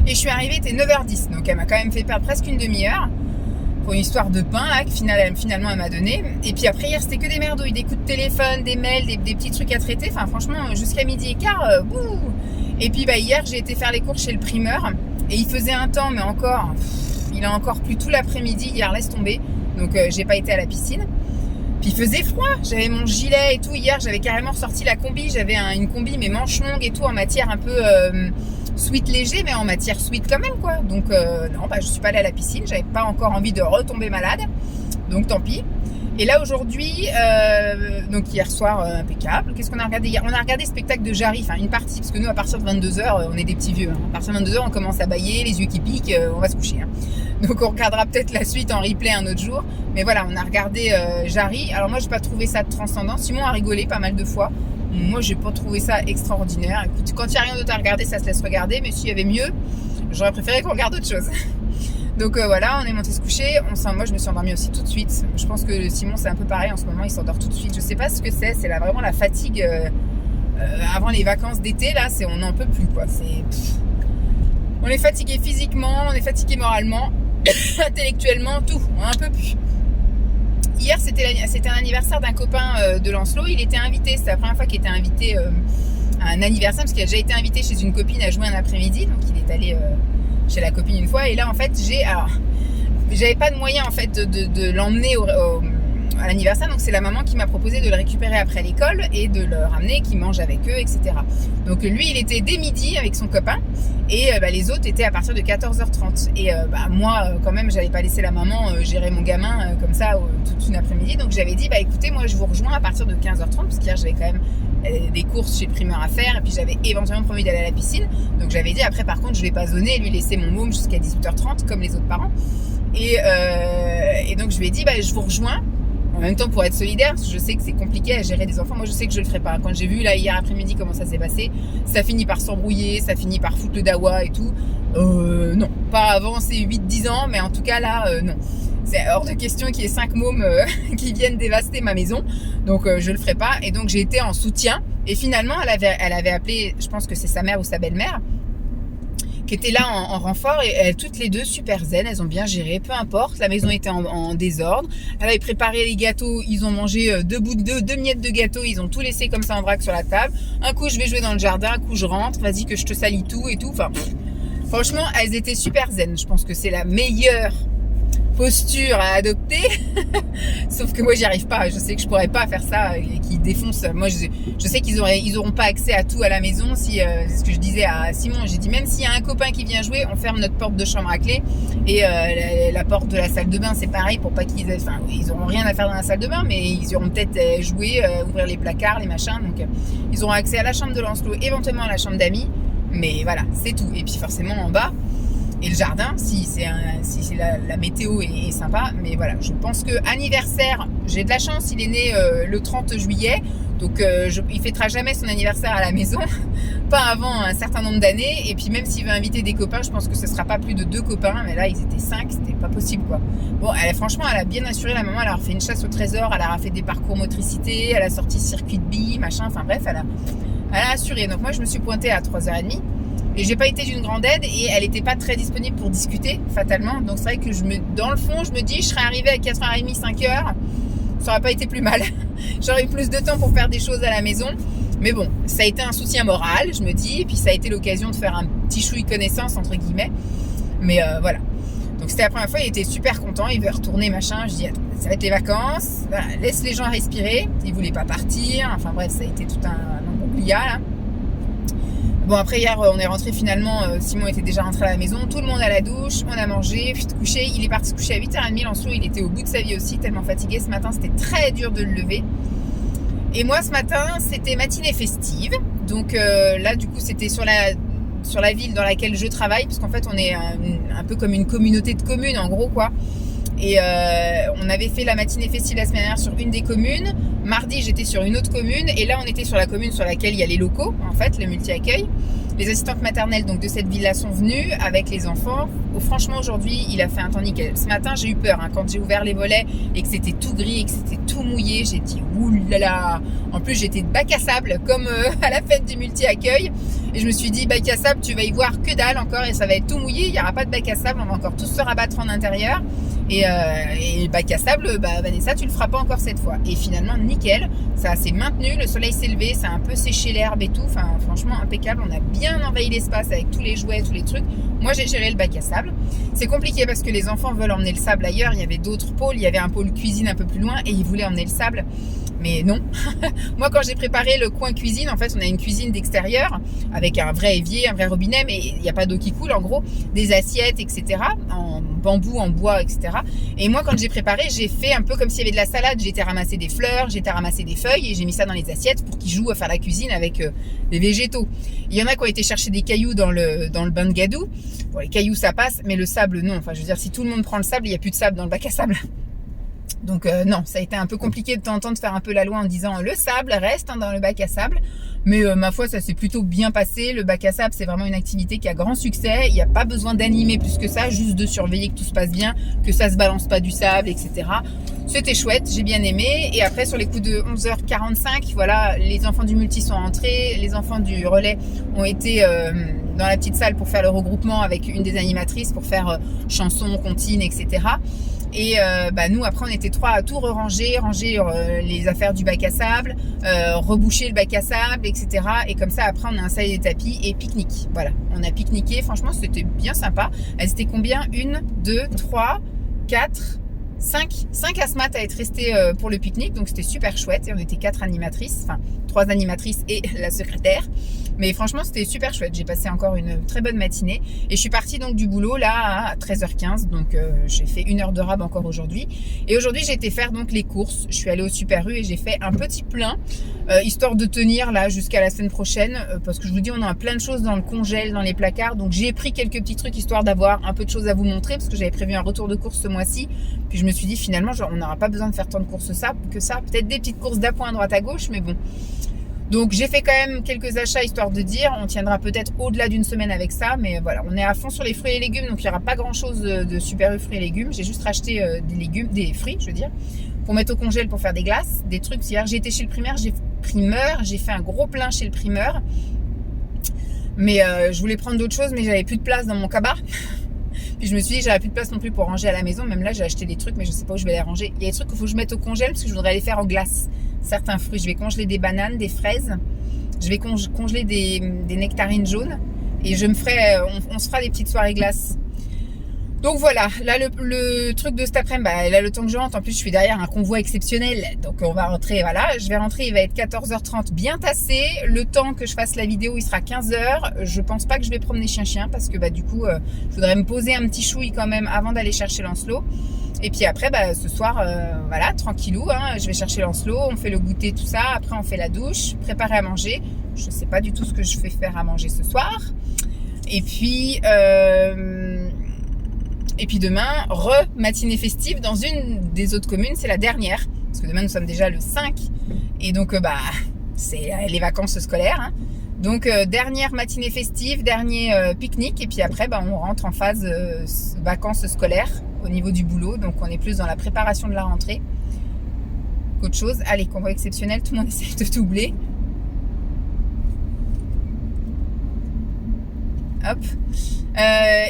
[SPEAKER 1] Et je suis arrivée, il était 9h10. Donc elle m'a quand même fait perdre presque une demi-heure pour une histoire de pain là, que finalement elle m'a donné. Et puis après, hier, c'était que des merdouilles, des coups de téléphone, des mails, des petits trucs à traiter. Franchement, jusqu'à 12h15, bouh. Et puis hier, j'ai été faire les courses chez le primeur. Et il faisait un temps, mais encore, il a encore plu tout l'après-midi. Hier, laisse tomber. Donc j'ai pas été à la piscine. Puis il faisait froid, j'avais mon gilet et tout. Hier j'avais carrément ressorti la combi, j'avais une combi mais manches longues et tout en matière un peu sweat léger mais en matière sweat quand même quoi. Donc non je suis pas allée à la piscine, j'avais pas encore envie de retomber malade. Donc tant pis. Et là aujourd'hui, donc hier soir impeccable. Qu'est-ce qu'on a regardé hier? On a regardé le spectacle de Jarry, une partie, parce que nous à partir de 22h, on est des petits vieux. À partir de 22h, on commence à bâiller, les yeux qui piquent, on va se coucher. Donc on regardera peut-être la suite en replay un autre jour. Mais voilà, on a regardé Jarry. Alors moi, j'ai pas trouvé ça transcendant. Simon a rigolé pas mal de fois. Moi, j'ai pas trouvé ça extraordinaire. Écoute, quand il n'y a rien d'autre à regarder, ça se laisse regarder. Mais s'il y avait mieux, j'aurais préféré qu'on regarde autre chose. Donc voilà, on est monté se coucher. Moi, je me suis endormie aussi tout de suite. Je pense que Simon, c'est un peu pareil en ce moment. Il s'endort tout de suite. Je sais pas ce que c'est. C'est vraiment la fatigue avant les vacances d'été. Là, on n'en peut plus, quoi. On est fatigué physiquement, on est fatigué moralement, intellectuellement, tout. On n'en peut plus. Hier, c'était un anniversaire d'un copain de Lancelot. Il était invité. C'était la première fois qu'il était invité à un anniversaire parce qu'il a déjà été invité chez une copine à jouer un après-midi. Donc, il est allé chez la copine une fois. Et là, en fait, j'avais pas de moyen en fait de l'emmener à l'anniversaire. Donc, c'est la maman qui m'a proposé de le récupérer après l'école et de le ramener, qu'il mange avec eux, etc. Donc, lui, il était dès midi avec son copain. Et les autres étaient à partir de 14h30. Et moi, quand même, j'avais pas laissé la maman gérer mon gamin comme ça toute une après-midi. Donc, j'avais dit, écoutez, moi, je vous rejoins à partir de 15h30. Parce qu'hier, j'avais quand même des courses chez le primeur à faire. Et puis, j'avais éventuellement prévu d'aller à la piscine. Donc, j'avais dit, après, par contre, je vais pas zoner et lui laisser mon môme jusqu'à 18h30, comme les autres parents. Et donc, je lui ai dit, je vous rejoins. En même temps, pour être solidaire, parce que je sais que c'est compliqué à gérer des enfants. Moi, je sais que je le ferai pas. Quand j'ai vu là hier après-midi comment ça s'est passé, ça finit par s'embrouiller, ça finit par foutre le dawa et tout. Non, pas avant ces 8-10 ans, mais en tout cas là, non. c'est hors de question qu'il y ait 5 mômes qui viennent dévaster ma maison. Donc je le ferai pas. Et donc j'ai été en soutien. Et finalement, elle avait appelé, je pense que c'est sa mère ou sa belle-mère, qui étaient là en renfort, et elles, toutes les deux super zen, elles ont bien géré, peu importe, la maison était en désordre, elle avait préparé les gâteaux, ils ont mangé deux miettes de gâteau, ils ont tout laissé comme ça en vrac sur la table, un coup je vais jouer dans le jardin, un coup je rentre, vas-y que je te salis tout et tout, enfin franchement elles étaient super zen, je pense que c'est la meilleure posture à adopter sauf que moi j'y arrive pas, je sais que je pourrais pas faire ça et qui défonce, moi je sais qu'ils auront pas accès à tout à la maison, si c'est ce que je disais à Simon, j'ai dit même s'il y a un copain qui vient jouer, on ferme notre porte de chambre à clé et la porte de la salle de bain c'est pareil pour pas qu'ils ils auront rien à faire dans la salle de bain mais ils auront peut-être joué, ouvrir les placards, les machins, donc ils auront accès à la chambre de Lancelot, éventuellement à la chambre d'amis, mais voilà c'est tout, et puis forcément en bas et le jardin, si la météo est sympa. Mais voilà, je pense que anniversaire, j'ai de la chance, il est né le 30 juillet. Donc il fêtera jamais son anniversaire à la maison, pas avant un certain nombre d'années. Et puis même s'il veut inviter des copains, je pense que ce sera pas plus de 2 copains. Mais là, ils étaient 5, c'était pas possible quoi. Bon, franchement, elle a bien assuré la maman. Elle a fait une chasse au trésor, elle a fait des parcours motricité, elle a sorti circuit de billes, machin. Enfin bref, elle a assuré. Donc moi, je me suis pointée à 3h30. Et j'ai pas été d'une grande aide et elle était pas très disponible pour discuter, fatalement. Donc c'est vrai que dans le fond, je me dis, je serais arrivée à 4h30, 5h, ça aurait pas été plus mal. J'aurais eu plus de temps pour faire des choses à la maison. Mais bon, ça a été un soutien moral, je me dis, et puis ça a été l'occasion de faire un petit chouï connaissance, entre guillemets. Mais voilà. Donc c'était la première fois, il était super content, il veut retourner, machin. Je dis, attends, ça va être les vacances, voilà, laisse les gens respirer. Il voulait pas partir, enfin bref, ça a été tout un embrouillat, là. Bon après hier on est rentré finalement, Simon était déjà rentré à la maison, tout le monde à la douche, on a mangé, puis couché, il est parti se coucher à 8h30, Lancelot il était au bout de sa vie aussi, tellement fatigué ce matin, c'était très dur de le lever. Et moi ce matin c'était matinée festive, donc là du coup c'était sur la ville dans laquelle je travaille, parce qu'en fait on est un peu comme une communauté de communes en gros quoi. Et on avait fait la matinée festive la semaine dernière sur une des communes. Mardi, j'étais sur une autre commune. Et là, on était sur la commune sur laquelle il y a les locaux, en fait, le multi-accueil. Les assistantes maternelles donc, de cette ville-là sont venues avec les enfants. Franchement, aujourd'hui, il a fait un temps nickel. Ce matin, j'ai eu peur quand j'ai ouvert les volets et que c'était tout gris et que c'était tout mouillé. J'ai dit, oulala. En plus, j'étais de bac à sable, comme à la fête du multi-accueil. Et je me suis dit, bac à sable, tu vas y voir que dalle encore et ça va être tout mouillé. Il n'y aura pas de bac à sable. On va encore tous se rabattre en intérieur. Et bac à sable, Vanessa, tu le feras pas encore cette fois. Et finalement, nickel, ça s'est maintenu, le soleil s'est levé, ça a un peu séché l'herbe et tout. Enfin, franchement, impeccable. On a bien envahi l'espace avec tous les jouets, tous les trucs. Moi, j'ai géré le bac à sable. C'est compliqué parce que les enfants veulent emmener le sable ailleurs. Il y avait d'autres pôles. Il y avait un pôle cuisine un peu plus loin et ils voulaient emmener le sable. Mais non. Moi, quand j'ai préparé le coin cuisine, en fait, on a une cuisine d'extérieur avec un vrai évier, un vrai robinet, mais il n'y a pas d'eau qui coule, en gros, des assiettes, etc., en bambou, en bois, etc. Et moi, quand j'ai préparé, j'ai fait un peu comme s'il y avait de la salade. J'ai été ramasser des fleurs, j'ai été ramasser des feuilles et j'ai mis ça dans les assiettes pour qu'ils jouent à faire la cuisine avec des végétaux. Il y en a qui ont été chercher des cailloux dans le bain de gadou. Bon, les cailloux, ça passe, mais le sable, non. Enfin, je veux dire, si tout le monde prend le sable, il n'y a plus de sable dans le bac à sable. Donc non, ça a été un peu compliqué de temps en temps de faire un peu la loi en disant le sable reste dans le bac à sable. Mais ma foi, ça s'est plutôt bien passé. Le bac à sable, c'est vraiment une activité qui a grand succès. Il n'y a pas besoin d'animer plus que ça, juste de surveiller que tout se passe bien, que ça se balance pas du sable, etc. C'était chouette, j'ai bien aimé. Et après, sur les coups de 11h45, voilà, les enfants du multi sont entrés. Les enfants du relais ont été dans la petite salle pour faire le regroupement avec une des animatrices pour faire chansons, comptines, etc. Et nous après on était 3 à tout ranger les affaires du bac à sable, reboucher le bac à sable, etc. Et comme ça après on a installé des tapis et pique-nique. Voilà, on a pique-niqué, franchement c'était bien sympa. Elles étaient combien? 1, 2, 3, 4, 5 asthmates à être restés pour le pique-nique, donc c'était super chouette. Et on était 4 animatrices, enfin 3 animatrices et la secrétaire. Mais franchement, c'était super chouette. J'ai passé encore une très bonne matinée. Et je suis partie donc du boulot là à 13h15. Donc j'ai fait 1 heure de rab encore aujourd'hui. Et aujourd'hui, j'ai été faire donc les courses. Je suis allée au Super U et j'ai fait un petit plein, histoire de tenir là jusqu'à la semaine prochaine. Parce que je vous dis, on a plein de choses dans le congèle, dans les placards. Donc j'ai pris quelques petits trucs histoire d'avoir un peu de choses à vous montrer. Parce que j'avais prévu un retour de course ce mois-ci. Puis je me suis dit finalement, on n'aura pas besoin de faire tant de courses que ça. Peut-être des petites courses d'appoint à droite à gauche. Mais bon.
[SPEAKER 2] Donc j'ai fait quand même quelques achats histoire de dire, on tiendra peut-être au-delà d'une semaine avec ça, mais voilà, on est à fond sur les fruits et légumes, donc il n'y aura pas grand-chose de Super U fruits et légumes. J'ai juste racheté des fruits, je veux dire, pour mettre au congèle pour faire des glaces, des trucs. Hier j'ai été chez le primeur, j'ai fait un gros plein chez le primeur, mais je voulais prendre d'autres choses, mais j'avais plus de place dans mon cabas. Puis je me suis dit, j'avais plus de place non plus pour ranger à la maison. Même là, j'ai acheté des trucs, mais je sais pas où je vais les ranger. Il y a des trucs qu'il faut que je mette au congèle parce que je voudrais les faire en glace. Certains fruits, je vais congeler des bananes, des fraises. Je vais congeler des nectarines jaunes. Et je me ferai, on se fera des petites soirées glace. Donc voilà, là le truc de cet après-midi, bah, là le temps que je rentre, en plus je suis derrière un convoi exceptionnel, donc on va rentrer, voilà, je vais rentrer, il va être 14h30 bien tassé, le temps que je fasse la vidéo il sera 15h, je pense pas que je vais promener chien parce que bah du coup je voudrais me poser un petit chouille quand même avant d'aller chercher Lancelot, et puis après bah ce soir voilà, tranquillou, hein, je vais chercher Lancelot, on fait le goûter tout ça, après on fait la douche, préparer à manger, je sais pas du tout ce que je vais faire à manger ce soir, et puis demain, matinée festive dans une des autres communes, c'est la dernière. Parce que demain, nous sommes déjà le 5. Et donc, c'est les vacances scolaires. Hein. Donc, dernière matinée festive, dernier pique-nique. Et puis après, on rentre en phase vacances scolaires au niveau du boulot. Donc, on est plus dans la préparation de la rentrée qu'autre chose. Allez, convoi exceptionnel, tout le monde essaie de doubler. Hop.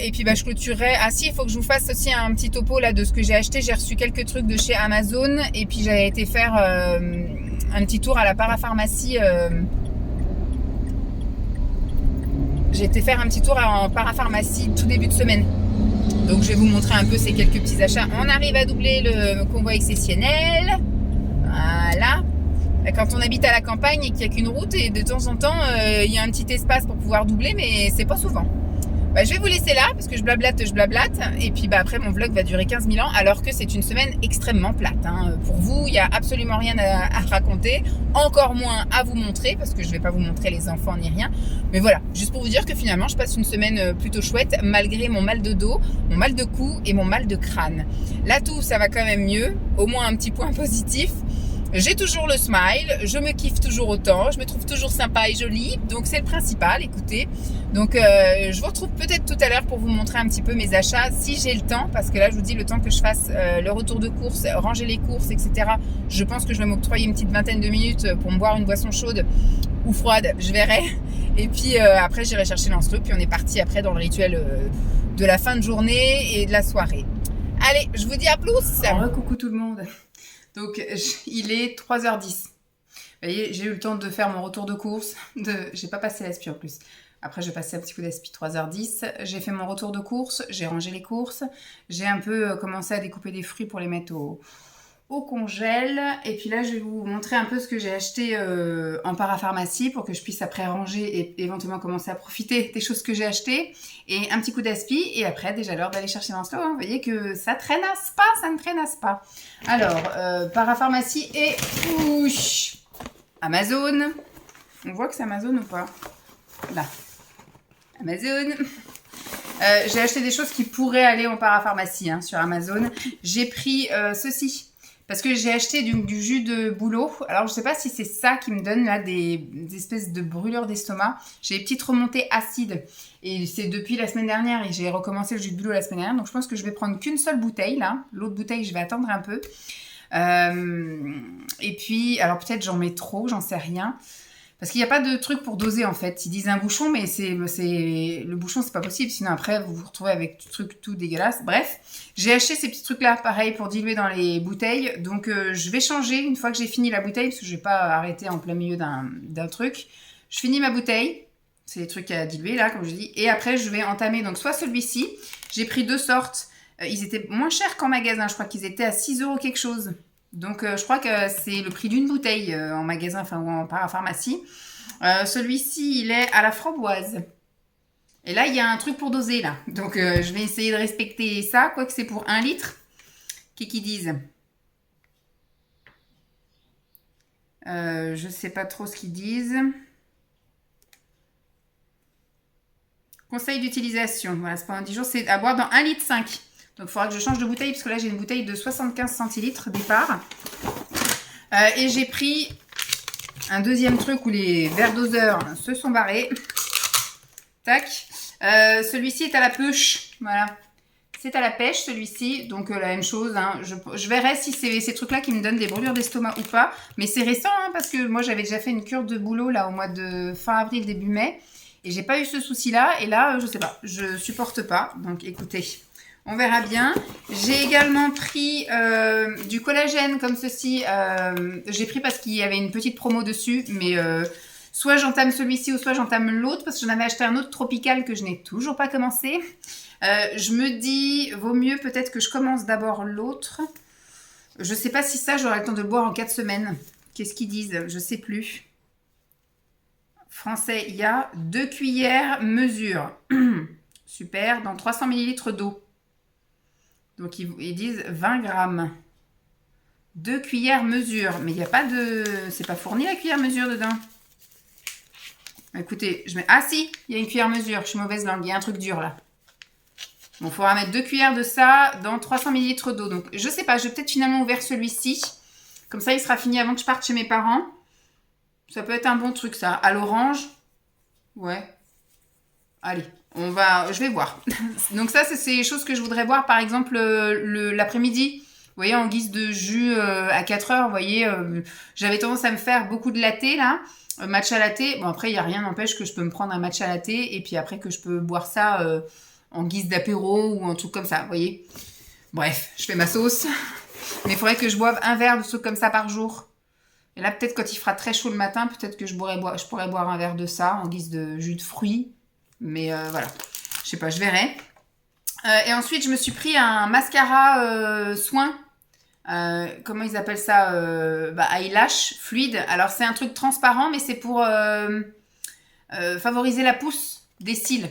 [SPEAKER 2] Et puis je clôturerai. Ah si, il faut que je vous fasse aussi un petit topo là de ce que j'ai acheté. J'ai reçu quelques trucs de chez Amazon et puis j'avais été faire un petit tour à la parapharmacie. J'ai été faire un petit tour en parapharmacie tout début de semaine. Donc je vais vous montrer un peu ces quelques petits achats. On arrive à doubler le convoi exceptionnel. Voilà. Quand on habite à la campagne et qu'il n'y a qu'une route et de temps en temps il y a un petit espace pour pouvoir doubler, mais c'est pas souvent. Je vais vous laisser là parce que je blablate et puis après mon vlog va durer 15 000 ans alors que c'est une semaine extrêmement plate. Hein. Pour vous, il n'y a absolument rien à raconter, encore moins à vous montrer parce que je ne vais pas vous montrer les enfants ni rien. Mais voilà, juste pour vous dire que finalement je passe une semaine plutôt chouette malgré mon mal de dos, mon mal de cou et mon mal de crâne. Là tout, ça va quand même mieux, au moins un petit point positif. J'ai toujours le smile, je me kiffe toujours autant, je me trouve toujours sympa et jolie, donc c'est le principal, écoutez. Donc je vous retrouve peut-être tout à l'heure pour vous montrer un petit peu mes achats, si j'ai le temps, parce que là je vous dis, le temps que je fasse le retour de course, ranger les courses, etc. Je pense que je vais m'octroyer une petite vingtaine de minutes pour me boire une boisson chaude ou froide, je verrai. Et puis après j'irai chercher Lancelot, puis on est parti après dans le rituel de la fin de journée et de la soirée. Allez, je vous dis à plus.
[SPEAKER 1] Coucou tout le monde. Donc, il est 3h10. Vous voyez, j'ai eu le temps de faire mon retour de course. J'ai pas passé l'aspi en plus. Après, je vais passer un petit coup d'aspi, 3h10. J'ai fait mon retour de course. J'ai rangé les courses. J'ai un peu commencé à découper des fruits pour les mettre au congèle. Et puis là, je vais vous montrer un peu ce que j'ai acheté en parapharmacie pour que je puisse après ranger et éventuellement commencer à profiter des choses que j'ai achetées. Et un petit coup d'aspi. Et après, déjà l'heure d'aller chercher Lancelot. Hein. Vous voyez que ça traînasse pas, ça ne traînasse pas. Alors, parapharmacie et Amazon. On voit que c'est Amazon ou pas? Là. Amazon. J'ai acheté des choses qui pourraient aller en parapharmacie sur Amazon. J'ai pris ceci. Parce que j'ai acheté du jus de bouleau. Alors, je ne sais pas si c'est ça qui me donne là des espèces de brûlures d'estomac. J'ai des petites remontées acides. Et c'est depuis la semaine dernière. Et j'ai recommencé le jus de bouleau la semaine dernière. Donc, je pense que je vais prendre qu'une seule bouteille là. L'autre bouteille, je vais attendre un peu. Et puis, alors peut-être j'en mets trop, j'en sais rien. Parce qu'il n'y a pas de truc pour doser en fait. Ils disent un bouchon, mais le bouchon, c'est pas possible. Sinon après, vous vous retrouvez avec du truc tout dégueulasse. Bref, j'ai acheté ces petits trucs-là, pareil, pour diluer dans les bouteilles. Donc je vais changer une fois que j'ai fini la bouteille, parce que je vais pas arrêter en plein milieu d'un truc. Je finis ma bouteille. C'est les trucs à diluer là, comme je dis. Et après, je vais entamer donc soit celui-ci. J'ai pris deux sortes. Ils étaient moins chers qu'en magasin. Je crois qu'ils étaient à 6 € quelque chose. Donc, je crois que c'est le prix d'une bouteille en magasin, enfin, ou en parapharmacie. Celui-ci, il est à la framboise. Et là, il y a un truc pour doser, là. Donc, je vais essayer de respecter ça, quoique c'est pour 1 litre. Qu'est-ce qu'ils disent? Je sais pas trop ce qu'ils disent. Conseil d'utilisation. Voilà, c'est pendant 10 jours. C'est à boire dans 1,5 litre. Donc, il faudra que je change de bouteille, parce que là, j'ai une bouteille de 75 centilitres départ. Et j'ai pris un deuxième truc où les verres doseurs se sont barrés. Tac. Celui-ci est à la pêche. Voilà. C'est à la pêche celui-ci. Donc la même chose. Hein. Je verrai si c'est ces trucs-là qui me donnent des brûlures d'estomac ou pas. Mais c'est récent hein, parce que moi j'avais déjà fait une cure de boulot là au mois de fin avril, début mai. Et j'ai pas eu ce souci-là. Et là, je sais pas. Je supporte pas. Donc écoutez, on verra bien. J'ai également pris du collagène comme ceci. J'ai pris parce qu'il y avait une petite promo dessus. Mais soit j'entame celui-ci ou soit j'entame l'autre. Parce que j'en avais acheté un autre tropical que je n'ai toujours pas commencé. Je me dis, vaut mieux peut-être que je commence d'abord l'autre. Je sais pas si ça, j'aurai le temps de le boire en 4 semaines. Qu'est-ce qu'ils disent? Je sais plus. Français, il y a 2 cuillères mesure. Super, dans 300 ml d'eau. Donc ils disent 20 grammes. 2 cuillères mesure. Mais il n'y a pas de... C'est pas fourni la cuillère mesure dedans. Écoutez, je mets... Ah si, il y a une cuillère mesure. Je suis mauvaise langue, il y a un truc dur là. Bon, il faudra mettre 2 cuillères de ça dans 300 ml d'eau. Donc, je sais pas, je vais peut-être finalement ouvrir celui-ci. Comme ça, il sera fini avant que je parte chez mes parents. Ça peut être un bon truc, ça. À l'orange. Ouais. Allez, je vais voir. Donc ça, c'est les choses que je voudrais boire, par exemple, l'après-midi. Vous voyez, en guise de jus à 4 heures, vous voyez, j'avais tendance à me faire beaucoup de latte, là. Matcha latte. Bon, après, il n'y a rien n'empêche que je peux me prendre un matcha latte et puis après que je peux boire ça... en guise d'apéro ou un truc comme ça, vous voyez. Bref, je fais ma sauce. Mais il faudrait que je boive un verre de trucs comme ça par jour. Et là, peut-être quand il fera très chaud le matin, peut-être que je pourrais boire un verre de ça en guise de jus de fruits. Mais voilà, je sais pas, je verrai. Et ensuite, je me suis pris un mascara soin. Comment ils appellent ça eyelash fluide. Alors, c'est un truc transparent, mais c'est pour favoriser la pousse des cils.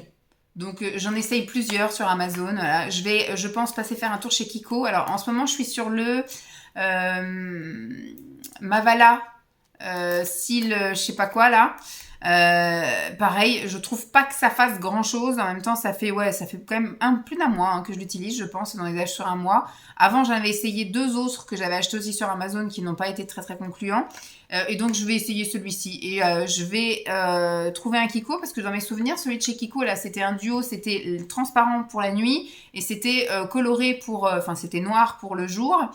[SPEAKER 1] Donc, j'en essaye plusieurs sur Amazon. Voilà. Je pense, passer faire un tour chez Kiko. Alors, en ce moment, je suis sur le Mavala cils, je sais pas quoi, là. Pareil, je trouve pas que ça fasse grand-chose. En même temps, ça fait quand même plus d'un mois hein, que je l'utilise, je pense, dans les âges sur un mois. Avant, j'en avais essayé 2 autres que j'avais achetés aussi sur Amazon qui n'ont pas été très, très concluants. Et donc, je vais essayer celui-ci. Et je vais trouver un Kiko parce que dans mes souvenirs, celui de chez Kiko, là, c'était un duo. C'était transparent pour la nuit et c'était coloré c'était noir pour le jour.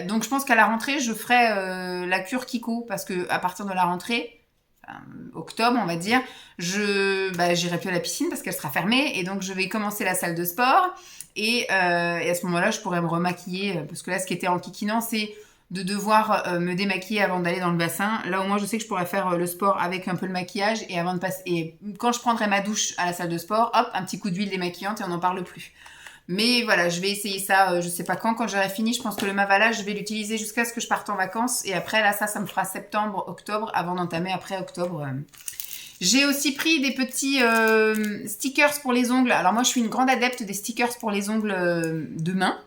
[SPEAKER 1] Donc, je pense qu'à la rentrée, je ferai la cure Kiko parce que à partir de la rentrée, octobre, on va dire, j'irai plus à la piscine parce qu'elle sera fermée et donc je vais commencer la salle de sport et à ce moment-là, je pourrais me remaquiller parce que là, ce qui était enquiquinant, c'est de devoir me démaquiller avant d'aller dans le bassin. Là, au moins, je sais que je pourrais faire le sport avec un peu le maquillage et avant de passer. Et quand je prendrai ma douche à la salle de sport, hop, un petit coup d'huile démaquillante et on n'en parle plus. Mais voilà, je vais essayer ça, je sais pas quand j'aurai fini. Je pense que le Mavala, je vais l'utiliser jusqu'à ce que je parte en vacances. Et après, là, ça me fera septembre, octobre, avant d'entamer après octobre. J'ai aussi pris des petits stickers pour les ongles. Alors moi, je suis une grande adepte des stickers pour les ongles de main.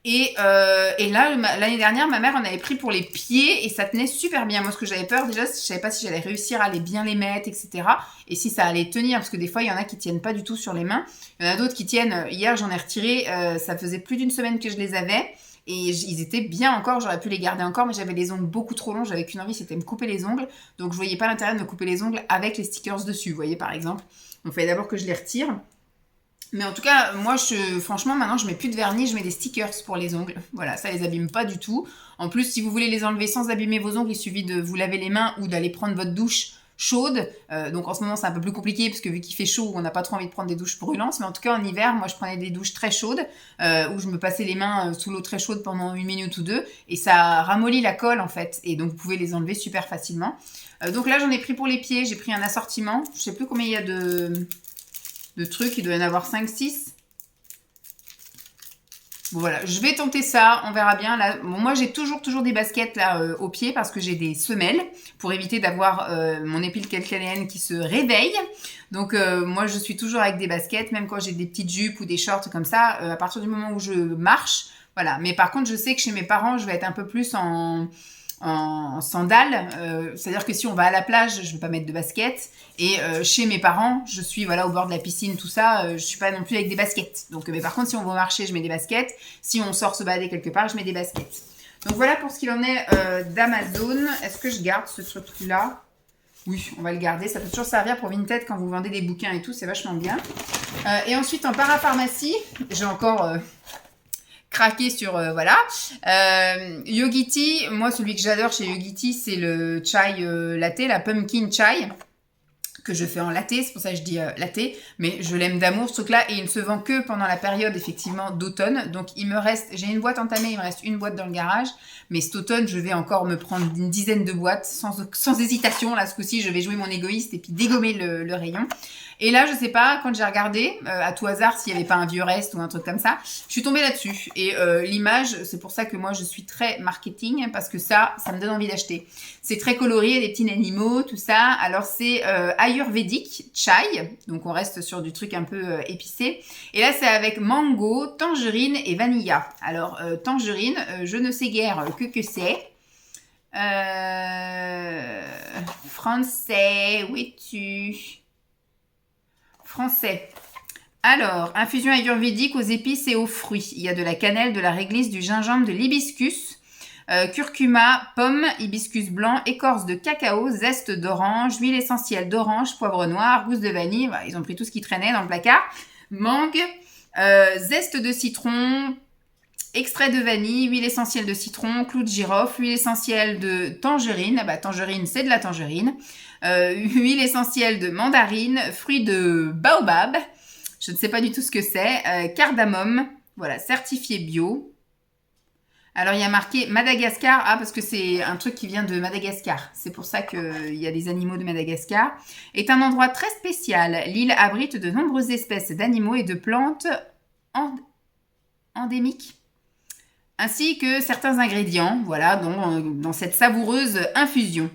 [SPEAKER 1] Et là, l'année dernière, ma mère en avait pris pour les pieds et ça tenait super bien. Moi, ce que j'avais peur déjà, je savais pas si j'allais réussir à bien les mettre, etc. Et si ça allait tenir, parce que des fois, il y en a qui tiennent pas du tout sur les mains. Il y en a d'autres qui tiennent. Hier, j'en ai retiré. Ça faisait plus d'1 semaine que je les avais. Et ils étaient bien encore, j'aurais pu les garder encore, mais j'avais les ongles beaucoup trop longs. J'avais qu'une envie, c'était me couper les ongles. Donc, je voyais pas l'intérêt de me couper les ongles avec les stickers dessus, vous voyez, par exemple. Donc, il fallait d'abord que je les retire. Mais en tout cas, moi, franchement, maintenant, je mets plus de vernis, je mets des stickers pour les ongles. Voilà, ça les abîme pas du tout. En plus, si vous voulez les enlever sans abîmer vos ongles, il suffit de vous laver les mains ou d'aller prendre votre douche chaude. Donc en ce moment, c'est un peu plus compliqué parce que vu qu'il fait chaud, on n'a pas trop envie de prendre des douches brûlantes. Mais en tout cas, en hiver, moi, je prenais des douches très chaudes où je me passais les mains sous l'eau très chaude pendant 1 minute ou 2 et ça ramollit la colle en fait. Et donc, vous pouvez les enlever super facilement. Donc là, j'en ai pris pour les pieds. J'ai pris un assortiment. Je sais plus combien il y a de trucs, il doit y en avoir 5-6. Bon voilà, je vais tenter ça, on verra bien. Là, bon, moi j'ai toujours des baskets là au pied parce que j'ai des semelles pour éviter d'avoir mon épile calcanéenne qui se réveille. Donc moi je suis toujours avec des baskets, même quand j'ai des petites jupes ou des shorts comme ça, à partir du moment où je marche. Voilà, mais par contre je sais que chez mes parents je vais être un peu plus en sandales, c'est-à-dire que si on va à la plage, je vais pas mettre de baskets et chez mes parents, je suis voilà au bord de la piscine, tout ça, je suis pas non plus avec des baskets. Donc mais par contre, si on va marcher, je mets des baskets. Si on sort se balader quelque part, je mets des baskets. Donc voilà pour ce qu'il en est d'Amazon. Est-ce que je garde ce truc-là? Oui, on va le garder. Ça peut toujours servir pour Vinted quand vous vendez des bouquins et tout. C'est vachement bien. Et ensuite, en parapharmacie, j'ai encore craqué sur... voilà. Yogiti, moi, celui que j'adore chez Yogiti, c'est le chai latte, la pumpkin chai, que je fais en latte, c'est pour ça que je dis latte, mais je l'aime d'amour ce truc-là, et il ne se vend que pendant la période effectivement d'automne, donc il me reste, j'ai une boîte entamée, il me reste une boîte dans le garage, mais cet automne je vais encore me prendre une dizaine de boîtes, sans hésitation, là ce coup-ci je vais jouer mon égoïste et puis dégommer le rayon. Et là, je sais pas, quand j'ai regardé, à tout hasard, s'il n'y avait pas un vieux reste ou un truc comme ça, je suis tombée là-dessus. Et l'image, c'est pour ça que moi, je suis très marketing, parce que ça me donne envie d'acheter. C'est très coloré, des petits animaux, tout ça. Alors, c'est ayurvédique, chai. Donc, on reste sur du truc un peu épicé. Et là, c'est avec mango, tangerine et vanilla. Alors, tangerine, je ne sais guère que c'est. Français, où es-tu ? Français. Alors, infusion ayurvédique aux épices et aux fruits. Il y a de la cannelle, de la réglisse, du gingembre, de l'hibiscus, curcuma, pomme, hibiscus blanc, écorce de cacao, zeste d'orange, huile essentielle d'orange, poivre noir, gousse de vanille. Voilà, ils ont pris tout ce qui traînait dans le placard. Mangue, zeste de citron, extrait de vanille, huile essentielle de citron, clou de girofle, huile essentielle de tangerine. Ah bah, tangerine, c'est de la tangerine. Huile essentielle de mandarine, fruits de baobab, je ne sais pas du tout ce que c'est, cardamome, voilà, certifié bio. Alors il y a marqué Madagascar, parce que c'est un truc qui vient de Madagascar, c'est pour ça qu'il y a des animaux de Madagascar. Est un endroit très spécial, l'île abrite de nombreuses espèces d'animaux et de plantes endémiques, ainsi que certains ingrédients, voilà, dans cette savoureuse infusion.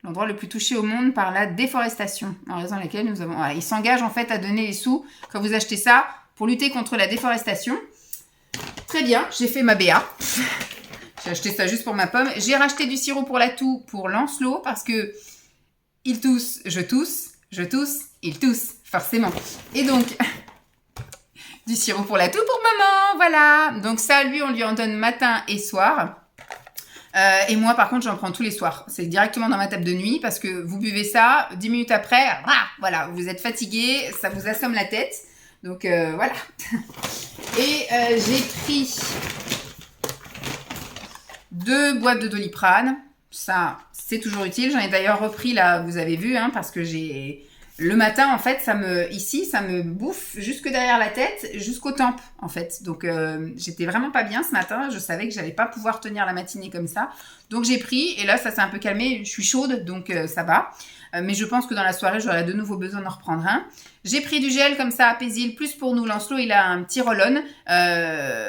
[SPEAKER 1] L'endroit le plus touché au monde par la déforestation, en raison de laquelle nous avons... Voilà, ils s'engagent en fait à donner les sous quand vous achetez ça pour lutter contre la déforestation. Très bien, j'ai fait ma BA. J'ai acheté ça juste pour ma pomme. J'ai racheté du sirop pour la toux pour Lancelot parce que il tousse, je tousse, il tousse, forcément. Et donc, du sirop pour la toux pour maman, voilà. Donc ça, lui, on lui en donne matin et soir. Et moi, par contre, j'en prends tous les soirs. C'est directement dans ma table de nuit parce que vous buvez ça, 10 minutes après, voilà, vous êtes fatigué, ça vous assomme la tête. Donc, voilà. Et j'ai pris 2 boîtes de Doliprane. Ça, c'est toujours utile. J'en ai d'ailleurs repris, là, vous avez vu, parce que j'ai... Le matin, en fait, ça me bouffe jusque derrière la tête, jusqu'aux tempes, en fait. Donc, j'étais vraiment pas bien ce matin. Je savais que j'allais pas pouvoir tenir la matinée comme ça. Donc, j'ai pris. Et là, ça s'est un peu calmé. Je suis chaude, donc ça va. Mais je pense que dans la soirée, j'aurai de nouveau besoin d'en reprendre un. J'ai pris du gel comme ça à Pézil, plus pour nous. Lancelot, il a un petit roll-on.